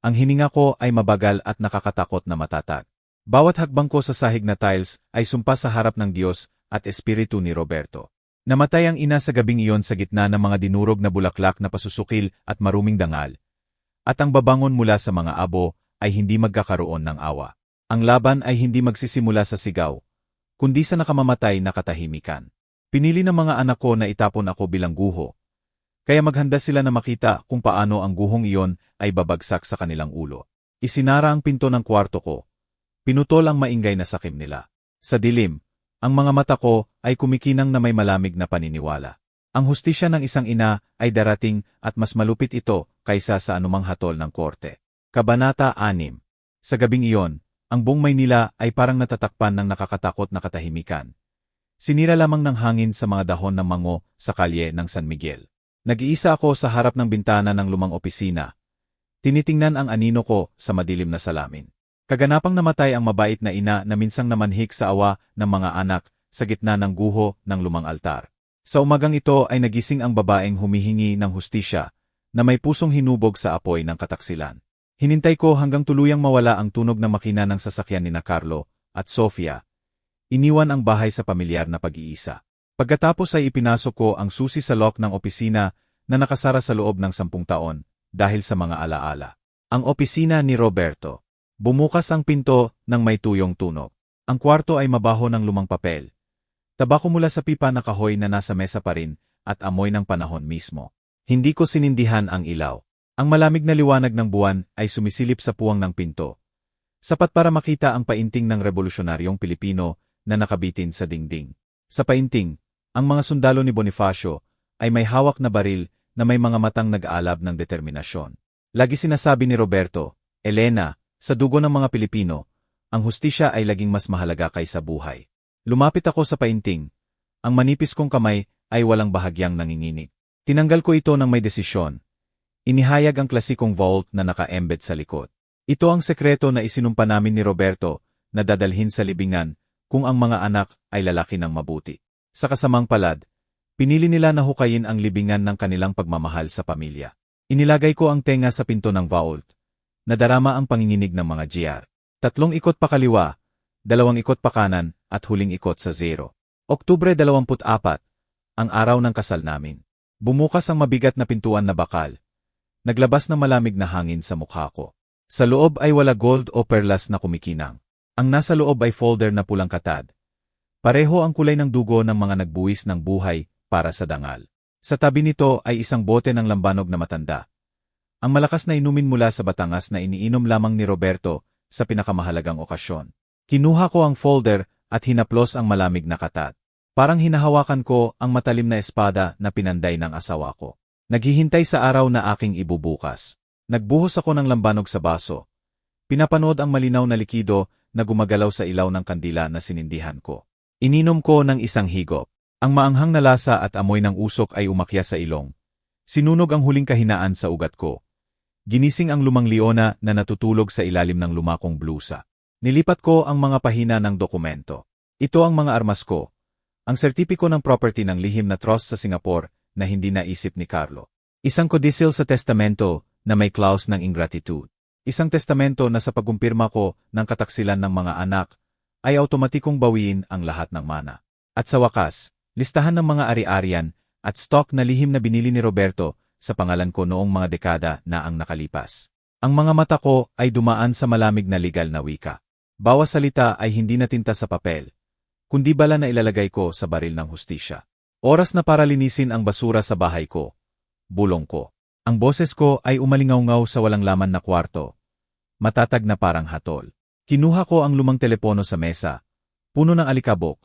Ang hininga ko ay mabagal at nakakatakot na matatag. Bawat hakbang ko sa sahig na tiles ay sumpa sa harap ng Diyos at espiritu ni Roberto. Namatay ang ina sa gabing iyon sa gitna ng mga dinurog na bulaklak na pasusukil at maruming dangal. At ang babangon mula sa mga abo ay hindi magkakaroon ng awa. Ang laban ay hindi magsisimula sa sigaw, kundi sa nakamamatay na katahimikan. Pinili ng mga anak ko na itapon ako bilang guho. Kaya maghanda sila na makita kung paano ang guhong iyon ay babagsak sa kanilang ulo. Isinara ang pinto ng kwarto ko. Pinutol ang maingay na sakim nila. Sa dilim, ang mga mata ko ay kumikinang na may malamig na paniniwala. Ang hustisya ng isang ina ay darating at mas malupit ito kaysa sa anumang hatol ng korte. Kabanata 6. Sa gabing iyon, ang buong Maynila ay parang natatakpan ng nakakatakot na katahimikan. Sinira lamang ng hangin sa mga dahon ng mango sa kalye ng San Miguel. Nag-iisa ako sa harap ng bintana ng lumang opisina. Tinitingnan ang anino ko sa madilim na salamin. Kaganapang namatay ang mabait na ina na minsang namanhik sa awa ng mga anak sa gitna ng guho ng lumang altar. Sa umagang ito ay nagising ang babaeng humihingi ng hustisya na may pusong hinubog sa apoy ng kataksilan. Hinintay ko hanggang tuluyang mawala ang tunog na makina ng sasakyan ni Carlo at Sofia. Iniwan ang bahay sa pamilyar na pag-iisa. Pagkatapos ay ipinasok ko ang susi sa lock ng opisina na nakasara sa loob ng 10 taon dahil sa mga alaala. Ang opisina ni Roberto. Bumukas ang pinto ng may tuyong tunog. Ang kwarto ay mabaho ng lumang papel. Tabako mula sa pipa na kahoy na nasa mesa pa rin at amoy ng panahon mismo. Hindi ko sinindihan ang ilaw. Ang malamig na liwanag ng buwan ay sumisilip sa puwang ng pinto. Sapat para makita ang painting ng revolusyonaryong Pilipino na nakabitin sa dingding. Sa painting, ang mga sundalo ni Bonifacio ay may hawak na baril na may mga matang nag-aalab ng determinasyon. Lagi sinasabi ni Roberto, Elena, sa dugo ng mga Pilipino, ang hustisya ay laging mas mahalaga kaysa buhay. Lumapit ako sa painting. Ang manipis kong kamay ay walang bahagyang nanginginig. Tinanggal ko ito ng may desisyon. Inihayag ang klasikong vault na naka-embed sa likod. Ito ang sekreto na isinumpa namin ni Roberto na dadalhin sa libingan kung ang mga anak ay lalaki ng mabuti. Sa kasamang palad, pinili nila na hukayin ang libingan ng kanilang pagmamahal sa pamilya. Inilagay ko ang tenga sa pinto ng vault. Nadarama ang panginginig ng mga GR. 3 ikot pa kaliwa, 2 ikot pa kanan, at huling ikot sa 0. Oktubre 24, ang araw ng kasal namin. Bumukas ang mabigat na pintuan na bakal. Naglabas ng malamig na hangin sa mukha ko. Sa loob ay wala gold o perlas na kumikinang. Ang nasa loob ay folder na pulang katad. Pareho ang kulay ng dugo ng mga nagbuwis ng buhay para sa dangal. Sa tabi nito ay isang bote ng lambanog na matanda. Ang malakas na inumin mula sa Batangas na iniinom lamang ni Roberto sa pinakamahalagang okasyon. Kinuha ko ang folder at hinaplos ang malamig na katat. Parang hinahawakan ko ang matalim na espada na pinanday ng asawa ko. Naghihintay sa araw na aking ibubukas. Nagbuhos ako ng lambanog sa baso. Pinapanood ang malinaw na likido na gumagalaw sa ilaw ng kandila na sinindihan ko. Ininom ko ng isang higop. Ang maanghang na lasa at amoy ng usok ay umakyat sa ilong. Sinunog ang huling kahinaan sa ugat ko. Ginising ang lumang leona na natutulog sa ilalim ng lumakong blusa. Nilipat ko ang mga pahina ng dokumento. Ito ang mga armas ko. Ang sertipiko ng property ng lihim na trust sa Singapore na hindi naisip ni Carlo. Isang kodisil sa testamento na may clause ng ingratitude. Isang testamento na sa pagkumpirma ko ng kataksilan ng mga anak ay automatikong bawiin ang lahat ng mana. At sa wakas, listahan ng mga ari-arian at stock na lihim na binili ni Roberto sa pangalan ko noong mga dekada na ang nakalipas. Ang mga mata ko ay dumaan sa malamig na legal na wika. Bawat salita ay hindi natinta sa papel, kundi bala na ilalagay ko sa baril ng hustisya. Oras na para linisin ang basura sa bahay ko. Bulong ko. Ang boses ko ay umalingaw-ngaw sa walang laman na kwarto. Matatag na parang hatol. Kinuha ko ang lumang telepono sa mesa, puno ng alikabok,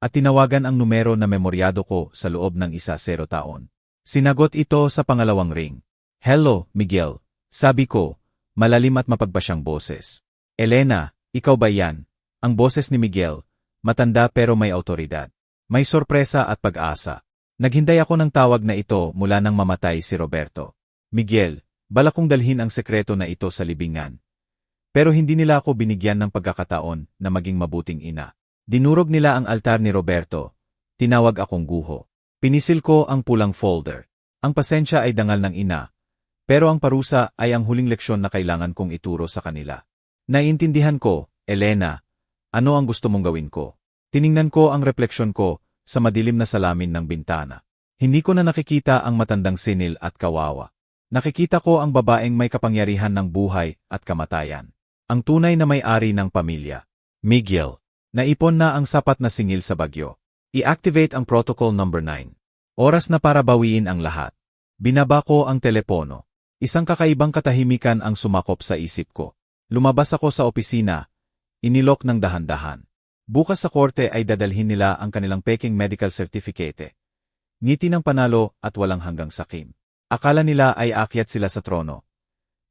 at tinawagan ang numero na memoryado ko sa loob ng 10 taon. Sinagot ito sa pangalawang ring. Hello, Miguel. Sabi ko, malalim at mapagbasyang boses. Elena, ikaw ba yan? Ang boses ni Miguel, matanda pero may autoridad. May sorpresa at pag-asa. Naghintay ako ng tawag na ito mula nang mamatay si Roberto. Miguel, balak kong dalhin ang sekreto na ito sa libingan. Pero hindi nila ako binigyan ng pagkakataon na maging mabuting ina. Dinurog nila ang altar ni Roberto. Tinawag akong guho. Pinisil ko ang pulang folder. Ang pasensya ay dangal ng ina. Pero ang parusa ay ang huling leksyon na kailangan kong ituro sa kanila. Naiintindihan ko, Elena, ano ang gusto mong gawin ko? Tiningnan ko ang refleksyon ko sa madilim na salamin ng bintana. Hindi ko na nakikita ang matandang sinil at kawawa. Nakikita ko ang babaeng may kapangyarihan ng buhay at kamatayan. Ang tunay na may-ari ng pamilya. Miguel. Naipon na ang sapat na singil sa bagyo. I-activate ang protocol number 9. Oras na para bawiin ang lahat. Binaba ko ang telepono. Isang kakaibang katahimikan ang sumakop sa isip ko. Lumabas ako sa opisina. Inilok ng dahan-dahan. Bukas sa korte ay dadalhin nila ang kanilang peking medical certificate. Ngiti ng panalo at walang hanggang sakim. Akala nila ay aakyat sila sa trono.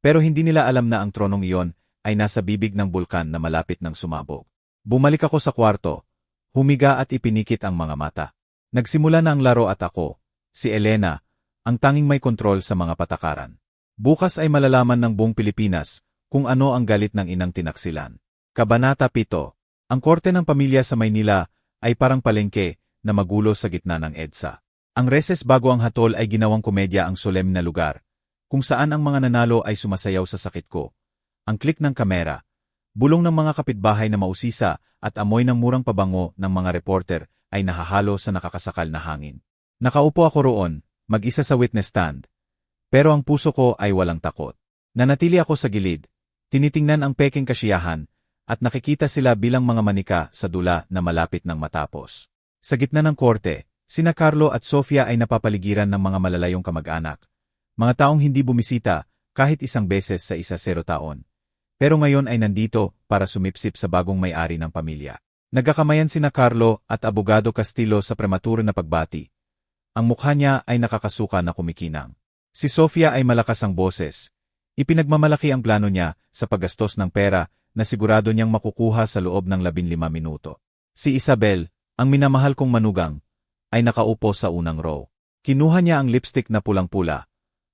Pero hindi nila alam na ang tronong iyon ay nasa bibig ng bulkan na malapit ng sumabog. Bumalik ako sa kwarto. Humiga at ipinikit ang mga mata. Nagsimula na ang laro at ako, si Elena, ang tanging may kontrol sa mga patakaran. Bukas ay malalaman ng buong Pilipinas kung ano ang galit ng inang tinaksilan. Kabanata 7. Ang korte ng pamilya sa Maynila ay parang palengke na magulo sa gitna ng EDSA. Ang reses bago ang hatol ay ginawang komedya ang solemn na lugar, kung saan ang mga nanalo ay sumasayaw sa sakit ko. Ang klik ng kamera, Bulong ng mga kapitbahay na mausisa at amoy ng murang pabango ng mga reporter ay nahahalo sa nakakasakal na hangin. Nakaupo ako roon, mag-isa sa witness stand. Pero ang puso ko ay walang takot. Nanatili ako sa gilid, tinitingnan ang peking kasiyahan, at nakikita sila bilang mga manika sa dula na malapit ng matapos. Sa gitna ng korte, sina Carlo at Sofia ay napapaligiran ng mga malalayong kamag-anak. Mga taong hindi bumisita kahit isang beses sa 10 taon. Pero ngayon ay nandito para sumipsip sa bagong may-ari ng pamilya. Nagkakamayan sina Carlo at Abogado Castillo sa prematuro na pagbati. Ang mukha niya ay nakakasuka na kumikinang. Si Sofia ay malakas ang boses. Ipinagmamalaki ang plano niya sa paggastos ng pera na sigurado niyang makukuha sa loob ng 15 minuto. Si Isabel, ang minamahal kong manugang, ay nakaupo sa unang row. Kinuha niya ang lipstick na pulang-pula,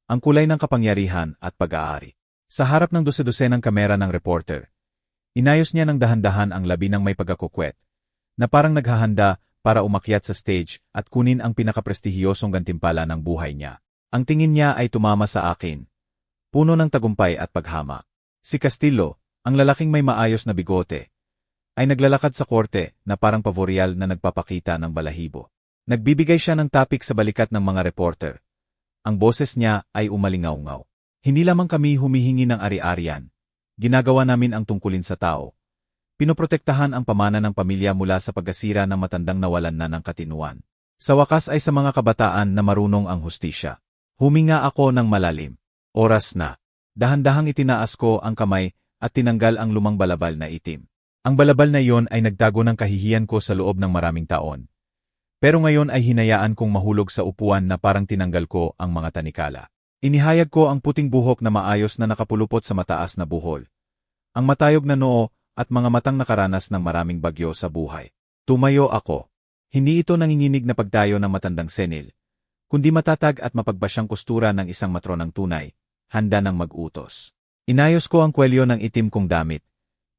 ang kulay ng kapangyarihan at pag-aari. Sa harap ng dose-dosenang kamera ng reporter, inayos niya ng dahan-dahan ang labi ng may pagkakukwet, na parang naghahanda para umakyat sa stage at kunin ang pinakaprestihiyosong gantimpala ng buhay niya. Ang tingin niya ay tumama sa akin, puno ng tagumpay at paghamak. Si Castillo, ang lalaking may maayos na bigote, ay naglalakad sa korte na parang pavoryal na nagpapakita ng balahibo. Nagbibigay siya ng topic sa balikat ng mga reporter. Ang boses niya ay umalingaw-ngaw. Hindi lamang kami humihingi ng ari-arian. Ginagawa namin ang tungkulin sa tao. Pinoprotektahan ang pamana ng pamilya mula sa pagkasira ng matandang nawalan na ng katinuan. Sa wakas ay sa mga kabataan na marunong ang hustisya. Huminga ako ng malalim. Oras na. Dahan-dahang itinaas ko ang kamay at tinanggal ang lumang balabal na itim. Ang balabal na iyon ay nagtago ng kahihiyan ko sa loob ng maraming taon. Pero ngayon ay hinayaan kong mahulog sa upuan na parang tinanggal ko ang mga tanikala. Inihayag ko ang puting buhok na maayos na nakapulupot sa mataas na buhol. Ang matayog na noo at mga matang nakaranas ng maraming bagyo sa buhay. Tumayo ako. Hindi ito nanginginig na pagdayo ng matandang senil, kundi matatag at mapagbasyang kustura ng isang matronang tunay, handa ng mag-utos. Inayos ko ang kwelyo ng itim kong damit.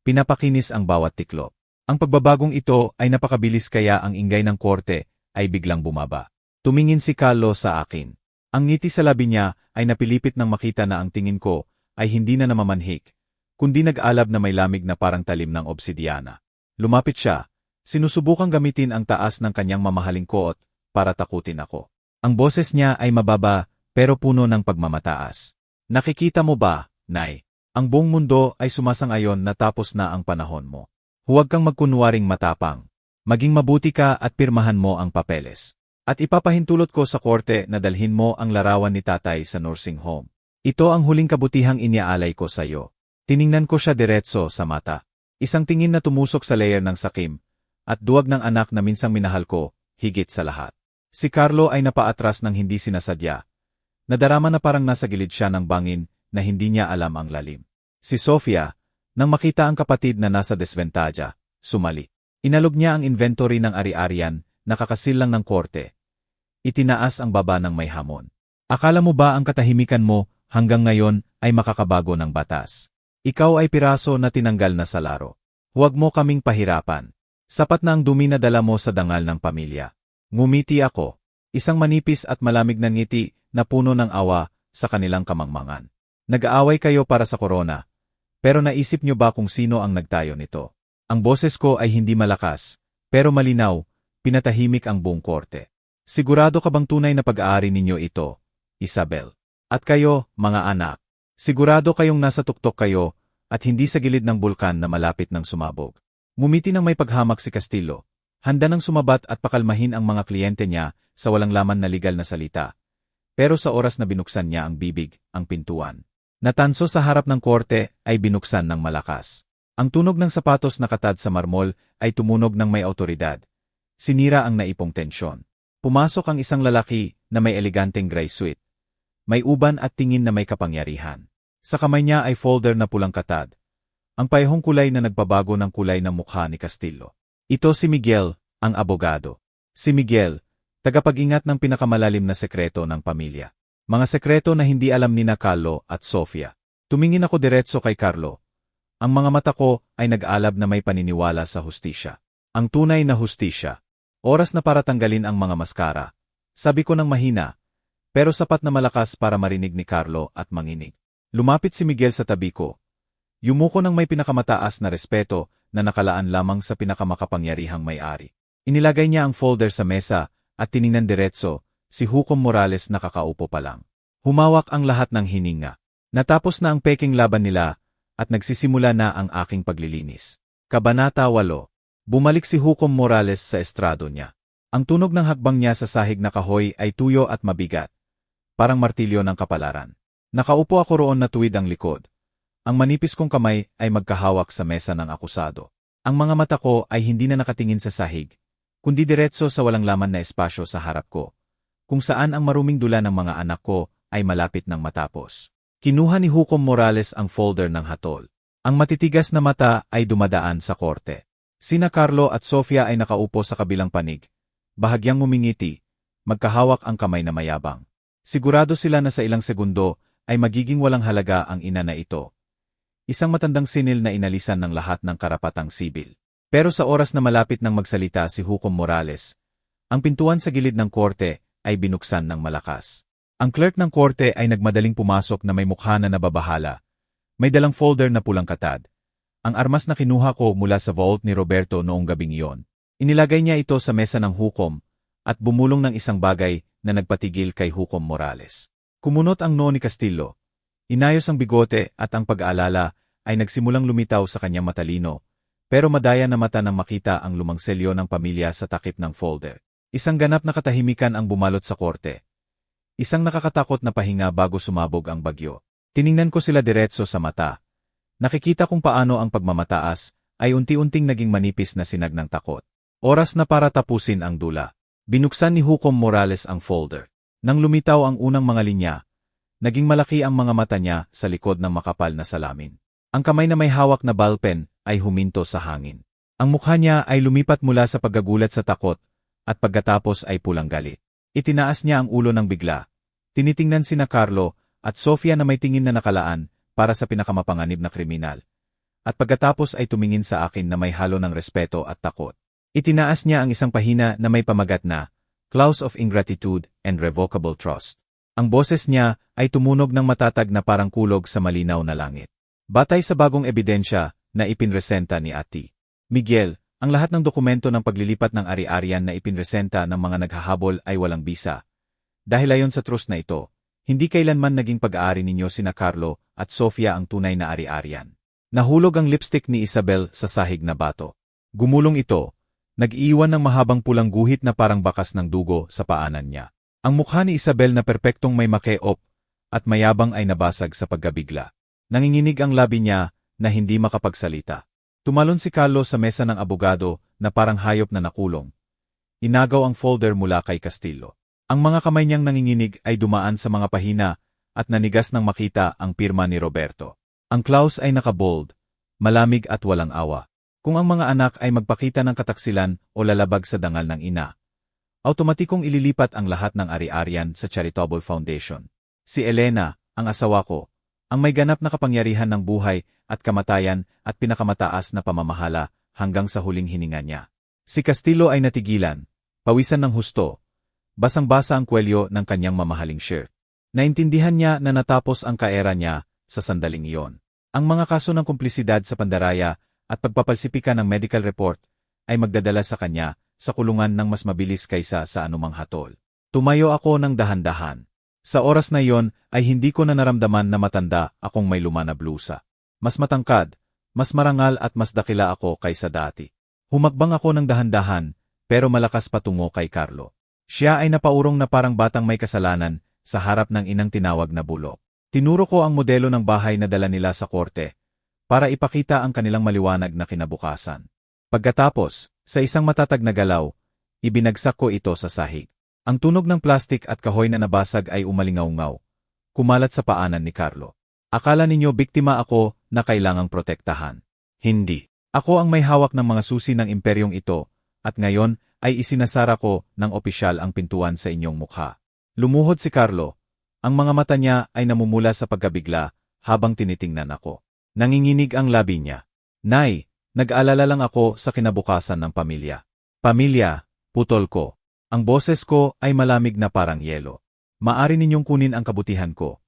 Pinapakinis ang bawat tiklop. Ang pagbabagong ito ay napakabilis kaya ang ingay ng korte ay biglang bumaba. Tumingin si Carlo sa akin. Ang ngiti sa labi niya ay napilipit nang makita na ang tingin ko ay hindi na namamanhik, kundi nag-alab na may lamig na parang talim ng obsidiana. Lumapit siya, sinusubukang gamitin ang taas ng kanyang mamahaling koot para takutin ako. Ang boses niya ay mababa pero puno ng pagmamataas. Nakikita mo ba, Nay? Ang buong mundo ay sumasang-ayon na tapos na ang panahon mo. Huwag kang magkunwaring matapang. Maging mabuti ka at pirmahan mo ang papeles. At ipapahintulot ko sa korte na dalhin mo ang larawan ni tatay sa nursing home. Ito ang huling kabutihang iniaalay ko sa iyo. Tiningnan ko siya diretso sa mata. Isang tingin na tumusok sa layer ng sakim, at duwag ng anak na minsang minahal ko, higit sa lahat. Si Carlo ay napaatras ng hindi sinasadya. Nadarama na parang nasa gilid siya ng bangin na hindi niya alam ang lalim. Si Sofia, nang makita ang kapatid na nasa desventaja, sumali. Inalog niya ang inventory ng ari-arian, nakakasil lang ng korte. Itinaas ang baba ng may hamon. Akala mo ba ang katahimikan mo hanggang ngayon ay makakabago ng batas? Ikaw ay piraso na tinanggal na sa laro. Huwag mo kaming pahirapan. Sapat na ang dumi na dala mo sa dangal ng pamilya. Ngumiti ako. Isang manipis at malamig na ngiti na puno ng awa sa kanilang kamangmangan. Nag-aaway kayo para sa korona. Pero naisip niyo ba kung sino ang nagtayo nito? Ang boses ko ay hindi malakas, pero malinaw, pinatahimik ang buong korte. Sigurado ka bang tunay na pag-aari ninyo ito, Isabel? At kayo, mga anak, sigurado kayong nasa tuktok kayo at hindi sa gilid ng bulkan na malapit ng sumabog. Ngumiti ng may paghamak si Castillo, handa nang sumabat at pakalmahin ang mga kliyente niya sa walang laman na legal na salita. Pero sa oras na binuksan niya ang bibig, ang pintuan na tanso sa harap ng korte ay binuksan ng malakas. Ang tunog ng sapatos na katad sa marmol ay tumunog ng may awtoridad. Sinira ang naipong tensyon. Pumasok ang isang lalaki na may eleganteng gray suit. May uban at tingin na may kapangyarihan. Sa kamay niya ay folder na pulang katad. Ang parehong kulay na nagbabago ng kulay ng mukha ni Castillo. Ito si Miguel, ang abogado. Si Miguel, tagapag-ingat ng pinakamalalim na sekreto ng pamilya. Mga sekreto na hindi alam ni Carlo at Sofia. Tumingin ako diretso kay Carlo. Ang mga mata ko ay nag-alab na may paniniwala sa hustisya. Ang tunay na hustisya. Oras na para tanggalin ang mga maskara. Sabi ko ng mahina, pero sapat na malakas para marinig ni Carlo at manginig. Lumapit si Miguel sa tabi ko. Yumuko ng may pinakamataas na respeto na nakalaan lamang sa pinakamakapangyarihang may-ari. Inilagay niya ang folder sa mesa at tiningnan diretso, si Hukom Morales nakakaupo pa lang. Humawak ang lahat ng hininga. Natapos na ang peking laban nila at nagsisimula na ang aking paglilinis. Kabanata 8. Bumalik si Hukom Morales sa estrado niya. Ang tunog ng hakbang niya sa sahig na kahoy ay tuyo at mabigat, parang martilyo ng kapalaran. Nakaupo ako roon na tuwid ang likod. Ang manipis kong kamay ay magkahawak sa mesa ng akusado. Ang mga mata ko ay hindi na nakatingin sa sahig, kundi diretso sa walang laman na espasyo sa harap ko, kung saan ang maruming dula ng mga anak ko ay malapit ng matapos. Kinuha ni Hukom Morales ang folder ng hatol. Ang matitigas na mata ay dumadaan sa korte. Sina Carlo at Sofia ay nakaupo sa kabilang panig. Bahagyang ngumingiti, magkahawak ang kamay na mayabang. Sigurado sila na sa ilang segundo ay magiging walang halaga ang ina na ito. Isang matandang sinil na inalisan ng lahat ng karapatang sibil. Pero sa oras na malapit ng magsalita si Hukom Morales, ang pintuan sa gilid ng korte ay binuksan ng malakas. Ang clerk ng korte ay nagmadaling pumasok na may mukha na nababahala. May dalang folder na pulang katad. Ang armas na kinuha ko mula sa vault ni Roberto noong gabing iyon. Inilagay niya ito sa mesa ng hukom at bumulong ng isang bagay na nagpatigil kay Hukom Morales. Kumunot ang noo ni Castillo. Inayos ang bigote at ang pag-aalala ay nagsimulang lumitaw sa kanyang matalino, pero madaya na mata nang makita ang lumang selyo ng pamilya sa takip ng folder. Isang ganap na katahimikan ang bumalot sa korte. Isang nakakatakot na pahinga bago sumabog ang bagyo. Tiningnan ko sila diretso sa mata. Nakikita kung paano ang pagmamataas ay unti-unting naging manipis na sinag ng takot. Oras na para tapusin ang dula. Binuksan ni Hukom Morales ang folder. Nang lumitaw ang unang mga linya, naging malaki ang mga mata niya sa likod ng makapal na salamin. Ang kamay na may hawak na ballpen ay huminto sa hangin. Ang mukha niya ay lumipat mula sa paggagulat sa takot at pagkatapos ay pulang galit. Itinaas niya ang ulo ng bigla. Tinitingnan sina Carlo at Sofia na may tingin na nakalaan para sa pinakamapanganib na kriminal. At pagkatapos ay tumingin sa akin na may halo ng respeto at takot. Itinaas niya ang isang pahina na may pamagat na Clause of Ingratitude and Revocable Trust. Ang boses niya ay tumunog ng matatag na parang kulog sa malinaw na langit. Batay sa bagong ebidensya na ipinresenta ni Ati Miguel, ang lahat ng dokumento ng paglilipat ng ari-arian na ipinresenta ng mga naghahabol ay walang bisa. Dahil ayon sa trust na ito, hindi kailanman naging pag-aari ninyo sina Carlo at Sofia ang tunay na ari-arian. Nahulog ang lipstick ni Isabel sa sahig na bato. Gumulong ito, nag-iwan ng mahabang pulang guhit na parang bakas ng dugo sa paanan niya. Ang mukha ni Isabel na perpektong may makeop at mayabang ay nabasag sa pagkabigla. Nanginginig ang labi niya na hindi makapagsalita. Tumalon si Carlo sa mesa ng abogado na parang hayop na nakulong. Inagaw ang folder mula kay Castillo. Ang mga kamay niyang nanginginig ay dumaan sa mga pahina at nanigas nang makita ang pirma ni Roberto. Ang clause ay nakabold, malamig at walang awa. Kung ang mga anak ay magpakita ng kataksilan o lalabag sa dangal ng ina, automatikong ililipat ang lahat ng ari-arian sa Charitable Foundation. Si Elena, ang asawa ko, ang may ganap na kapangyarihan ng buhay at kamatayan at pinakamataas na pamamahala hanggang sa huling hininga niya. Si Castillo ay natigilan, pawisan ng husto, basang-basa ang kwelyo ng kanyang mamahaling shirt. Naintindihan niya na natapos ang kaera niya sa sandaling iyon. Ang mga kaso ng kumplisidad sa pandaraya at pagpapalsipika ng medical report ay magdadala sa kanya sa kulungan ng mas mabilis kaysa sa anumang hatol. Tumayo ako ng dahan-dahan. Sa oras na iyon ay hindi ko na naramdaman na matanda akong may luma na blusa. Mas matangkad, mas marangal at mas dakila ako kaysa dati. Humakbang ako ng dahan-dahan, pero malakas patungo kay Carlo. Siya ay napaurong na parang batang may kasalanan sa harap ng inang tinawag na bulok. Tinuro ko ang modelo ng bahay na dala nila sa korte para ipakita ang kanilang maliwanag na kinabukasan. Pagkatapos, sa isang matatag na galaw, ibinagsak ko ito sa sahig. Ang tunog ng plastik at kahoy na nabasag ay umalingaw-ngaw, kumalat sa paanan ni Carlo. Akala ninyo biktima ako na kailangang protektahan. Hindi. Ako ang may hawak ng mga susi ng imperyong ito, at ngayon ay isinasara ko ng opisyal ang pintuan sa inyong mukha. Lumuhod si Carlo. Ang mga mata niya ay namumula sa pagkabigla habang tinitingnan ako. Nanginginig ang labi niya. Nay, nag-alala lang ako sa kinabukasan ng pamilya. Pamilya, putol ko. Ang boses ko ay malamig na parang yelo. Maari ninyong kunin ang kabutihan ko.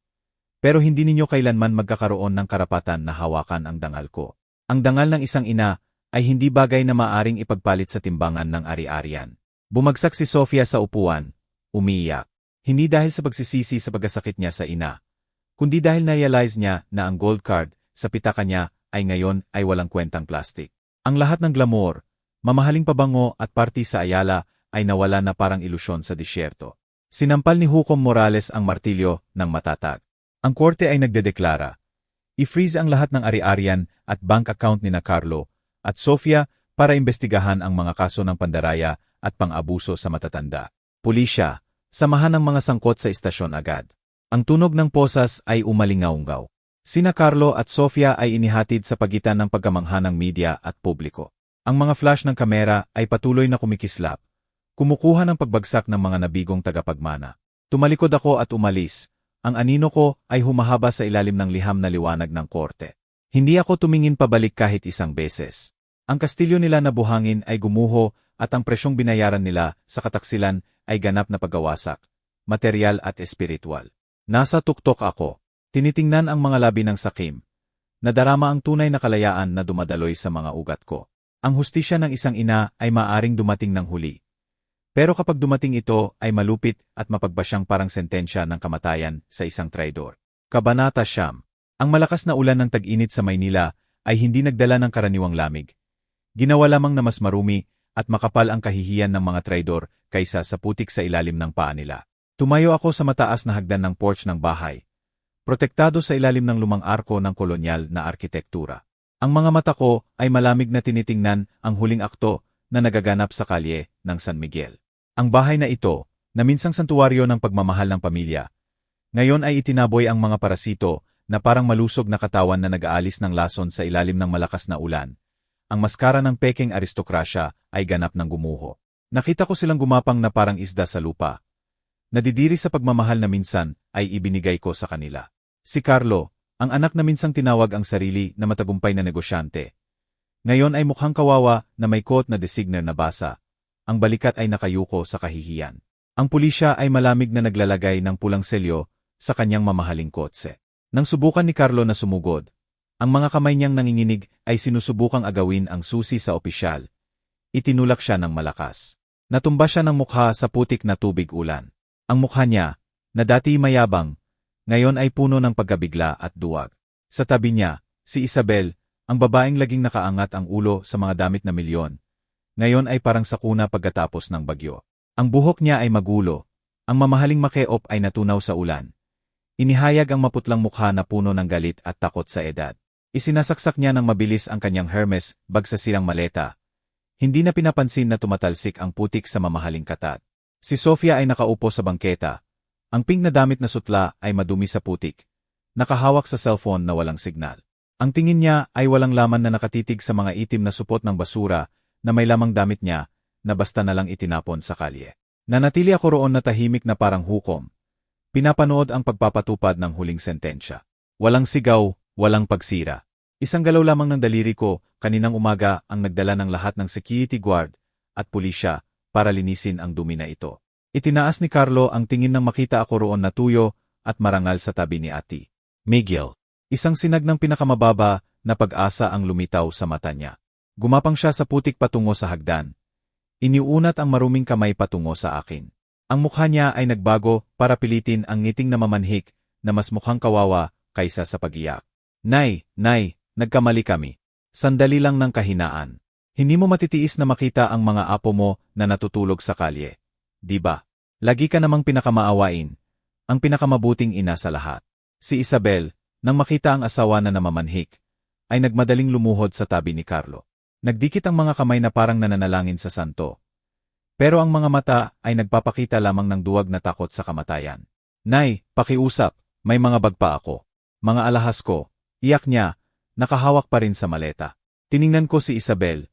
Pero hindi ninyo kailanman magkakaroon ng karapatan na hawakan ang dangal ko. Ang dangal ng isang ina ay hindi bagay na maaring ipagpalit sa timbangan ng ari-arian. Bumagsak si Sofia sa upuan, umiiyak. Hindi dahil sa pagsisisi sa pagkasakit niya sa ina, kundi dahil na-realize niya na ang gold card sa pitaka niya ay ngayon ay walang kwentang plastic. Ang lahat ng glamour, mamahaling pabango at party sa Ayala ay nawala na parang ilusyon sa disyerto. Sinampal ni Hukom Morales ang martilyo ng matatag. Ang korte ay nagdedeklara, i-freeze ang lahat ng ari-arian at bank account ni Carlo at Sofia para imbestigahan ang mga kaso ng pandaraya at pang-abuso sa matatanda. Pulisya, samahan ng mga sangkot sa istasyon agad. Ang tunog ng posas ay umalingaw-ngaw. Sina Carlo at Sofia ay inihatid sa pagitan ng pagkamangha ng media at publiko. Ang mga flash ng kamera ay patuloy na kumikislap, kumukuha ng pagbagsak ng mga nabigong tagapagmana. Tumalikod ako at umalis. Ang anino ko ay humahaba sa ilalim ng liham na liwanag ng korte. Hindi ako tumingin pabalik kahit isang beses. Ang kastilyo nila na buhangin ay gumuho at ang presyong binayaran nila sa kataksilan ay ganap na paggawasak, material at espiritual. Nasa tuktok ako. Tinitingnan ang mga labi ng sakim. Nadarama ang tunay na kalayaan na dumadaloy sa mga ugat ko. Ang hustisya ng isang ina ay maaring dumating ng huli. Pero kapag dumating ito ay malupit at mapagbasyang parang sentensya ng kamatayan sa isang traidor. Kabanata Siyam. Ang malakas na ulan ng tag-init sa Maynila ay hindi nagdala ng karaniwang lamig. Ginawa lamang na mas marumi at makapal ang kahihiyan ng mga traidor kaysa sa putik sa ilalim ng paa nila. Tumayo ako sa mataas na hagdan ng porch ng bahay, protektado sa ilalim ng lumang arko ng kolonyal na arkitektura. Ang mga mata ko ay malamig na tinitingnan ang huling akto na nagaganap sa kalye ng San Miguel. Ang bahay na ito, na minsang santuwaryo ng pagmamahal ng pamilya, ngayon ay itinaboy ang mga parasito na parang malusog na katawan na nag-aalis ng lason sa ilalim ng malakas na ulan. Ang maskara ng peking aristokrasya ay ganap ng gumuho. Nakita ko silang gumapang na parang isda sa lupa. Nadidiri sa pagmamahal na minsan ay ibinigay ko sa kanila. Si Carlo, ang anak na minsang tinawag ang sarili na matagumpay na negosyante. Ngayon ay mukhang kawawa na may coat na designer na basa. Ang balikat ay nakayuko sa kahihiyan. Ang pulisya ay malamig na naglalagay ng pulang selyo sa kanyang mamahaling kotse. Nang subukan ni Carlo na sumugod, ang mga kamay niyang nanginginig ay sinusubukang agawin ang susi sa opisyal. Itinulak siya ng malakas. Natumba siya ng mukha sa putik na tubig ulan. Ang mukha niya, na dati mayabang, ngayon ay puno ng pagkabigla at duwag. Sa tabi niya, si Isabel, ang babaeng laging nakaangat ang ulo sa mga damit na milyon. Ngayon ay parang sakuna pagkatapos ng bagyo. Ang buhok niya ay magulo. Ang mamahaling makeop ay natunaw sa ulan. Inihayag ang maputlang mukha na puno ng galit at takot sa edad. Isinasaksak niya ng mabilis ang kanyang Hermes bag sa silang maleta. Hindi na pinapansin na tumatalsik ang putik sa mamahaling katat. Si Sofia ay nakaupo sa bangketa. Ang pink na damit na sutla ay madumi sa putik. Nakahawak sa cellphone na walang signal. Ang tingin niya ay walang laman na nakatitig sa mga itim na supot ng basura na may lamang damit niya na basta na lang itinapon sa kalye. Nanatili ako roon na tahimik na parang hukom. Pinapanood ang pagpapatupad ng huling sentensya. Walang sigaw, walang pagsira. Isang galaw lamang ng daliri ko kaninang umaga ang nagdala ng lahat ng security guard at pulisya para linisin ang dumi na ito. Itinaas ni Carlo ang tingin nang makita ako roon na tuyo at marangal sa tabi ni Ati Miguel. Isang sinag ng pinakamababa na pag-asa ang lumitaw sa mata niya. Gumapang siya sa putik patungo sa hagdan. Iniunat ang maruming kamay patungo sa akin. Ang mukha niya ay nagbago para pilitin ang ngiting na mamanhik na mas mukhang kawawa kaysa sa pag-iyak. Nay, nagkamali kami. Sandali lang ng kahinaan. Hindi mo matitiis na makita ang mga apo mo na natutulog sa kalye. Di ba? Lagi ka namang pinakamaawain. Ang pinakamabuting ina sa lahat. Si Isabel, nang makita ang asawa na namamanhik, ay nagmadaling lumuhod sa tabi ni Carlo. Nagdikit ang mga kamay na parang nananalangin sa santo. Pero ang mga mata ay nagpapakita lamang ng duwag na takot sa kamatayan. Nay, pakiusap, may mga bag pa ako. Mga alahas ko, iyak niya, nakahawak pa rin sa maleta. Tiningnan ko si Isabel.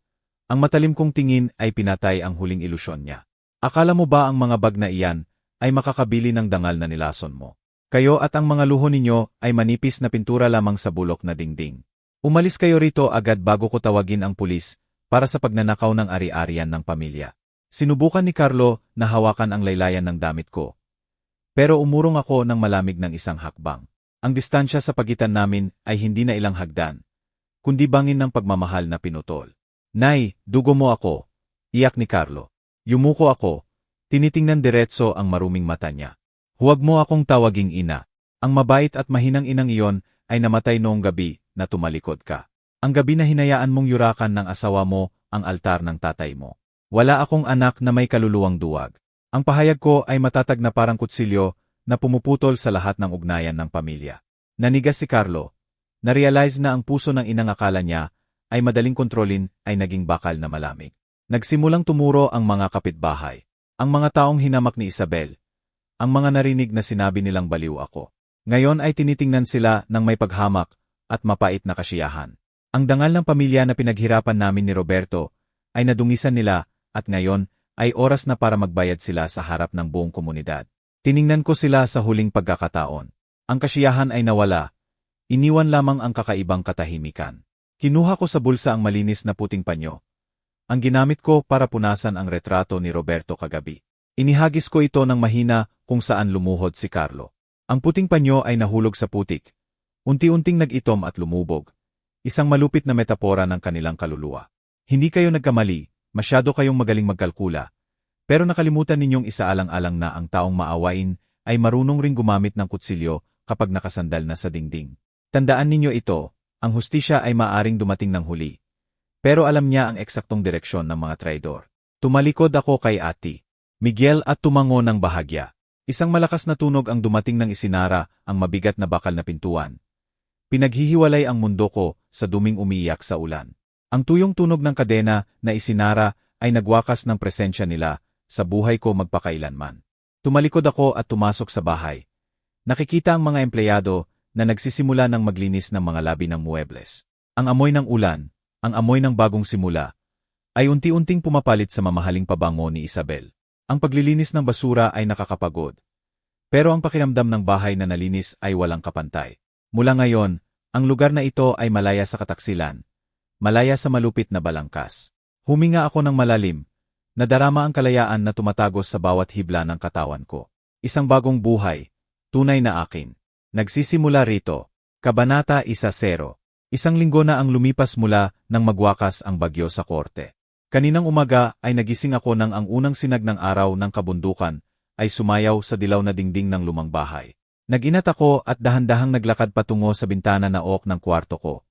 Ang matalim kong tingin ay pinatay ang huling ilusyon niya. Akala mo ba ang mga bag na iyan ay makakabili ng dangal na nilason mo? Kayo at ang mga luho ninyo ay manipis na pintura lamang sa bulok na dingding. Umalis kayo rito agad bago ko tawagin ang pulis para sa pagnanakaw ng ari-arian ng pamilya. Sinubukan ni Carlo na hawakan ang laylayan ng damit ko. Pero umurong ako ng malamig ng isang hakbang. Ang distansya sa pagitan namin ay hindi na ilang hagdan, kundi bangin ng pagmamahal na pinutol. Nay, dugo mo ako, iyak ni Carlo. Yumuko ako, tinitingnan diretso ang maruming mata niya. Huwag mo akong tawaging ina. Ang mabait at mahinang inang iyon ay namatay noong gabi na tumalikod ka. Ang gabi na hinayaan mong yurakan ng asawa mo ang altar ng tatay mo. Wala akong anak na may kaluluwang duwag. Ang pahayag ko ay matatag na parang kutsilyo na pumuputol sa lahat ng ugnayan ng pamilya. Nanigas si Carlo. Na-realize na ang puso ng inang akala niya ay madaling kontrolin ay naging bakal na malamig. Nagsimulang tumuro ang mga kapitbahay. Ang mga taong hinamak ni Isabel. Ang mga narinig na sinabi nilang baliw ako. Ngayon ay tinitingnan sila ng may paghamak at mapait na kasiyahan. Ang dangal ng pamilya na pinaghirapan namin ni Roberto ay nadungisan nila at ngayon ay oras na para magbayad sila sa harap ng buong komunidad. Tiningnan ko sila sa huling pagkakataon. Ang kasiyahan ay nawala. Iniwan lamang ang kakaibang katahimikan. Kinuha ko sa bulsa ang malinis na puting panyo. Ang ginamit ko para punasan ang retrato ni Roberto kagabi. Inihagis ko ito ng mahina kung saan lumuhod si Carlo. Ang puting panyo ay nahulog sa putik. Unti-unting nag-itom at lumubog. Isang malupit na metapora ng kanilang kaluluwa. Hindi kayo nagkamali, masyado kayong magaling magkalkula. Pero nakalimutan ninyong isaalang-alang na ang taong maawain ay marunong ring gumamit ng kutsilyo kapag nakasandal na sa dingding. Tandaan ninyo ito, ang hustisya ay maaring dumating ng huli. Pero alam niya ang eksaktong direksyon ng mga traidor. Tumalikod ako kay Ate Miguel at tumango ng bahagya. Isang malakas na tunog ang dumating ng isinara ang mabigat na bakal na pintuan. Pinaghihiwalay ang mundo ko sa duming umiiyak sa ulan. Ang tuyong tunog ng kadena na isinara ay nagwakas ng presensya nila sa buhay ko magpakailanman. Tumalikod ako at tumasok sa bahay. Nakikita ang mga empleyado na nagsisimula ng maglinis ng mga labi ng muebles. Ang amoy ng ulan, ang amoy ng bagong simula, ay unti-unting pumapalit sa mamahaling pabango ni Isabel. Ang paglilinis ng basura ay nakakapagod. Pero ang pakiramdam ng bahay na nalinis ay walang kapantay. Mula ngayon, ang lugar na ito ay malaya sa kataksilan, malaya sa malupit na balangkas. Huminga ako ng malalim. Nadarama ang kalayaan na tumatagos sa bawat hibla ng katawan ko. Isang bagong buhay, tunay na akin. Nagsisimula rito. Kabanata 1:0. Isang linggo na ang lumipas mula nang magwakas ang bagyo sa korte. Kaninang umaga ay nagising ako nang ang unang sinag ng araw ng kabundukan ay sumayaw sa dilaw na dingding ng lumang bahay. Nag-inat ako at dahan-dahang naglakad patungo sa bintana na oak ng kwarto ko,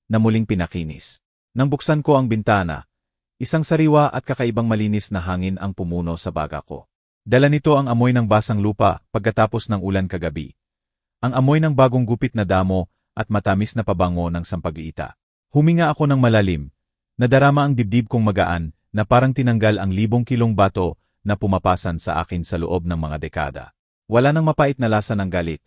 na muling pinakinis. Nang buksan ko ang bintana, isang sariwa at kakaibang malinis na hangin ang pumuno sa baga ko. Dala nito ang amoy ng basang lupa pagkatapos ng ulan kagabi. Ang amoy ng bagong gupit na damo at matamis na pabango ng sampagiita. Huminga ako ng malalim. Nadarama ang dibdib kong magaan na parang tinanggal ang 1,000 kilong bato na pumapasan sa akin sa loob ng mga dekada. Wala nang mapait na lasa ng galit.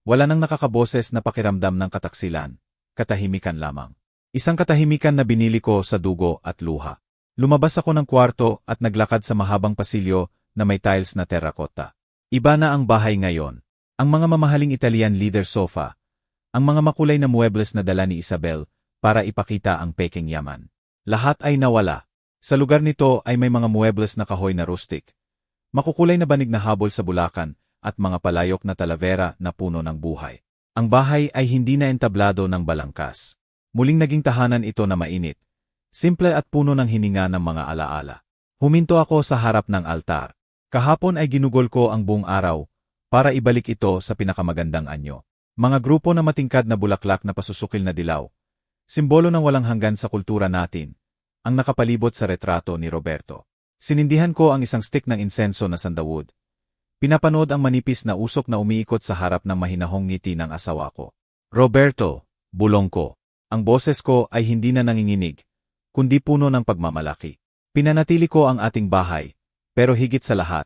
Wala nang nakakaboses na pakiramdam ng kataksilan. Katahimikan lamang. Isang katahimikan na binili ko sa dugo at luha. Lumabas ako ng kwarto at naglakad sa mahabang pasilyo na may tiles na terracotta. Iba na ang bahay ngayon. Ang mga mamahaling Italian leather sofa. Ang mga makulay na muebles na dala ni Isabel para ipakita ang peking yaman. Lahat ay nawala. Sa lugar nito ay may mga muebles na kahoy na rustic. Makukulay na banig na habol sa bulakan at mga palayok na talavera na puno ng buhay. Ang bahay ay hindi na entablado ng balangkas. Muling naging tahanan ito na mainit. Simple at puno ng hininga ng mga alaala. Huminto ako sa harap ng altar. Kahapon ay ginugol ko ang buong araw para ibalik ito sa pinakamagandang anyo. Mga grupo na matingkad na bulaklak na pasusukil na dilaw. Simbolo ng walang hanggan sa kultura natin. Ang nakapalibot sa retrato ni Roberto. Sinindihan ko ang isang stick ng insenso na sandalwood. Pinapanood ang manipis na usok na umiikot sa harap ng mahinahong ngiti ng asawa ko. Roberto, bulong ko. Ang boses ko ay hindi na nanginginig, kundi puno ng pagmamalaki. Pinanatili ko ang ating bahay, pero higit sa lahat,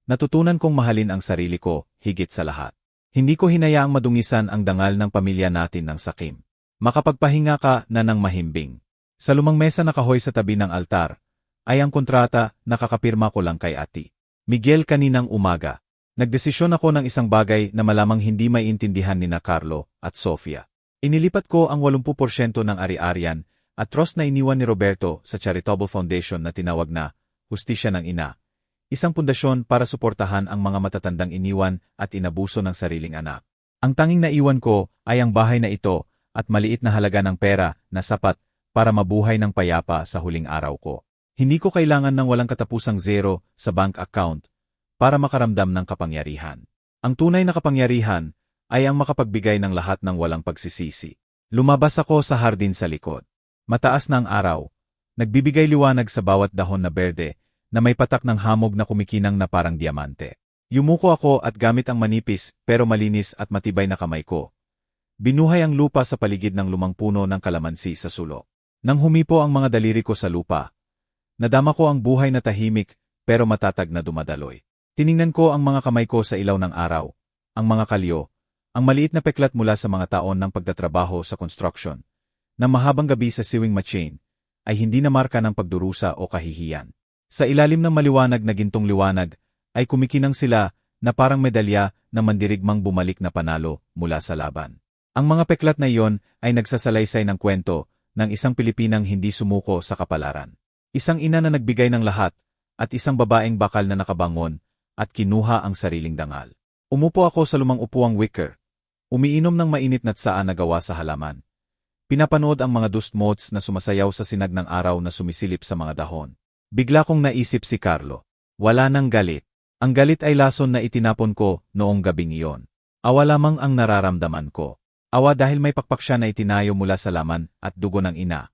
natutunan kong mahalin ang sarili ko, higit sa lahat. Hindi ko hinayaang madungisan ang dangal ng pamilya natin ng sakim. Makapagpahinga ka na ng mahimbing. Sa lumang mesa na kahoy sa tabi ng altar, ay ang kontrata na kakapirma ko lang kay Ate Miguel kaninang umaga. Nagdesisyon ako ng isang bagay na malamang hindi maiintindihan ni na Carlo at Sofia. Inilipat ko ang 80% ng ari-arian at trust na iniwan ni Roberto sa charitable foundation na tinawag na Hustisya ng Ina. Isang pundasyon para suportahan ang mga matatandang iniwan at inabuso ng sariling anak. Ang tanging naiwan ko ay ang bahay na ito at maliit na halaga ng pera na sapat para mabuhay ng payapa sa huling araw ko. Hindi ko kailangan ng walang katapusang zero sa bank account para makaramdam ng kapangyarihan. Ang tunay na kapangyarihan ay ang makapagbigay ng lahat ng walang pagsisisi. Lumabas ako sa hardin sa likod. Mataas na ang araw. Nagbibigay liwanag sa bawat dahon na berde na may patak ng hamog na kumikinang na parang diamante. Yumuko ako at gamit ang manipis pero malinis at matibay na kamay ko. Binuhay ang lupa sa paligid ng lumang puno ng kalamansi sa sulok. Nang humipo ang mga daliri ko sa lupa, nadama ko ang buhay na tahimik pero matatag na dumadaloy. Tiningnan ko ang mga kamay ko sa ilaw ng araw, ang mga kalyo, ang maliit na peklat mula sa mga taon ng pagtatrabaho sa construction, na mahabang gabi sa sewing machine, ay hindi na marka ng pagdurusa o kahihiyan. Sa ilalim ng maliwanag na gintong liwanag, ay kumikinang sila na parang medalya na mandirigmang bumalik na panalo mula sa laban. Ang mga peklat na iyon ay nagsasalaysay ng kwento ng isang Pilipinang hindi sumuko sa kapalaran. Isang ina na nagbigay ng lahat, at isang babaeng bakal na nakabangon, at kinuha ang sariling dangal. Umupo ako sa lumang upuang wicker. Umiinom ng mainit na tsaan na gawa sa halaman. Pinapanood ang mga dust motes na sumasayaw sa sinag ng araw na sumisilip sa mga dahon. Bigla kong naisip si Carlo. Wala nang galit. Ang galit ay lason na itinapon ko noong gabing iyon. Awa lamang ang nararamdaman ko. Awa dahil may pakpak siya na itinayo mula sa laman at dugo ng ina.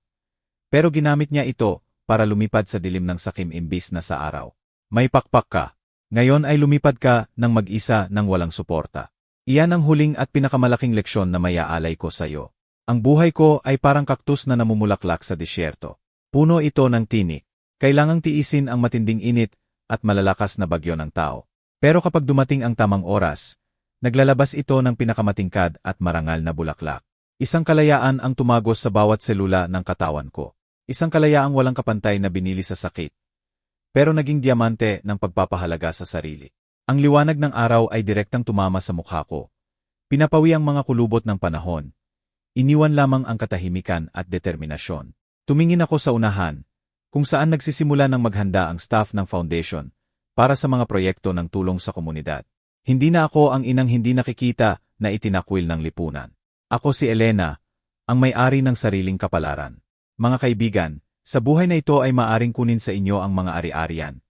Pero ginamit niya ito para lumipad sa dilim ng sakim imbis na sa araw. May pakpak ka. Ngayon ay lumipad ka ng mag-isa ng walang suporta. Iyan ang huling at pinakamalaking leksyon na mayaalay ko sa iyo. Ang buhay ko ay parang kaktus na namumulaklak sa disyerto. Puno ito ng tinik. Kailangang tiisin ang matinding init at malalakas na bagyo ng tao. Pero kapag dumating ang tamang oras, naglalabas ito ng pinakamatingkad at marangal na bulaklak. Isang kalayaan ang tumagos sa bawat selula ng katawan ko. Isang kalayaang walang kapantay na binili sa sakit. Pero naging diamante ng pagpapahalaga sa sarili. Ang liwanag ng araw ay direktang tumama sa mukha ko. Pinapawi ang mga kulubot ng panahon. Iniwan lamang ang katahimikan at determinasyon. Tumingin ako sa unahan, kung saan nagsisimula ng maghanda ang staff ng foundation para sa mga proyekto ng tulong sa komunidad. Hindi na ako ang inang hindi nakikita na itinakwil ng lipunan. Ako si Elena, ang may-ari ng sariling kapalaran. Mga kaibigan, sa buhay na ito ay maaring kunin sa inyo ang mga ari-arian.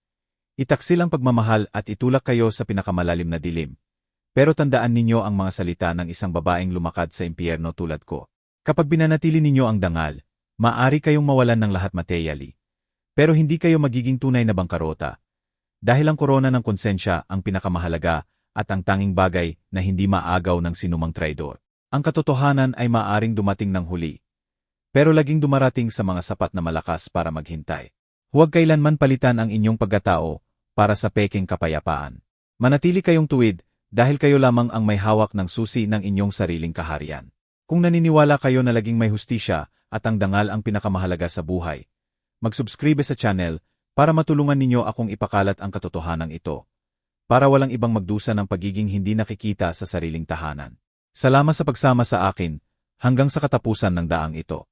Itaksil ang pagmamahal at itulak kayo sa pinakamalalim na dilim. Pero tandaan ninyo ang mga salita ng isang babaeng lumakad sa impyerno tulad ko. Kapag binanatili ninyo ang dangal, maaari kayong mawalan ng lahat materially. Pero hindi kayo magiging tunay na bangkarota. Dahil ang korona ng konsensya ang pinakamahalaga at ang tanging bagay na hindi maagaw ng sinumang traidor. Ang katotohanan ay maaring dumating ng huli. Pero laging dumarating sa mga sapat na malakas para maghintay. Huwag kailanman palitan ang inyong pagkatao para sa peking kapayapaan. Manatili kayong tuwid dahil kayo lamang ang may hawak ng susi ng inyong sariling kaharian. Kung naniniwala kayo na laging may hustisya at ang dangal ang pinakamahalaga sa buhay, mag-subscribe sa channel para matulungan ninyo akong ipakalat ang katotohanan ito. Para walang ibang magdusa ng pagiging hindi nakikita sa sariling tahanan. Salamat sa pagsama sa akin hanggang sa katapusan ng daang ito.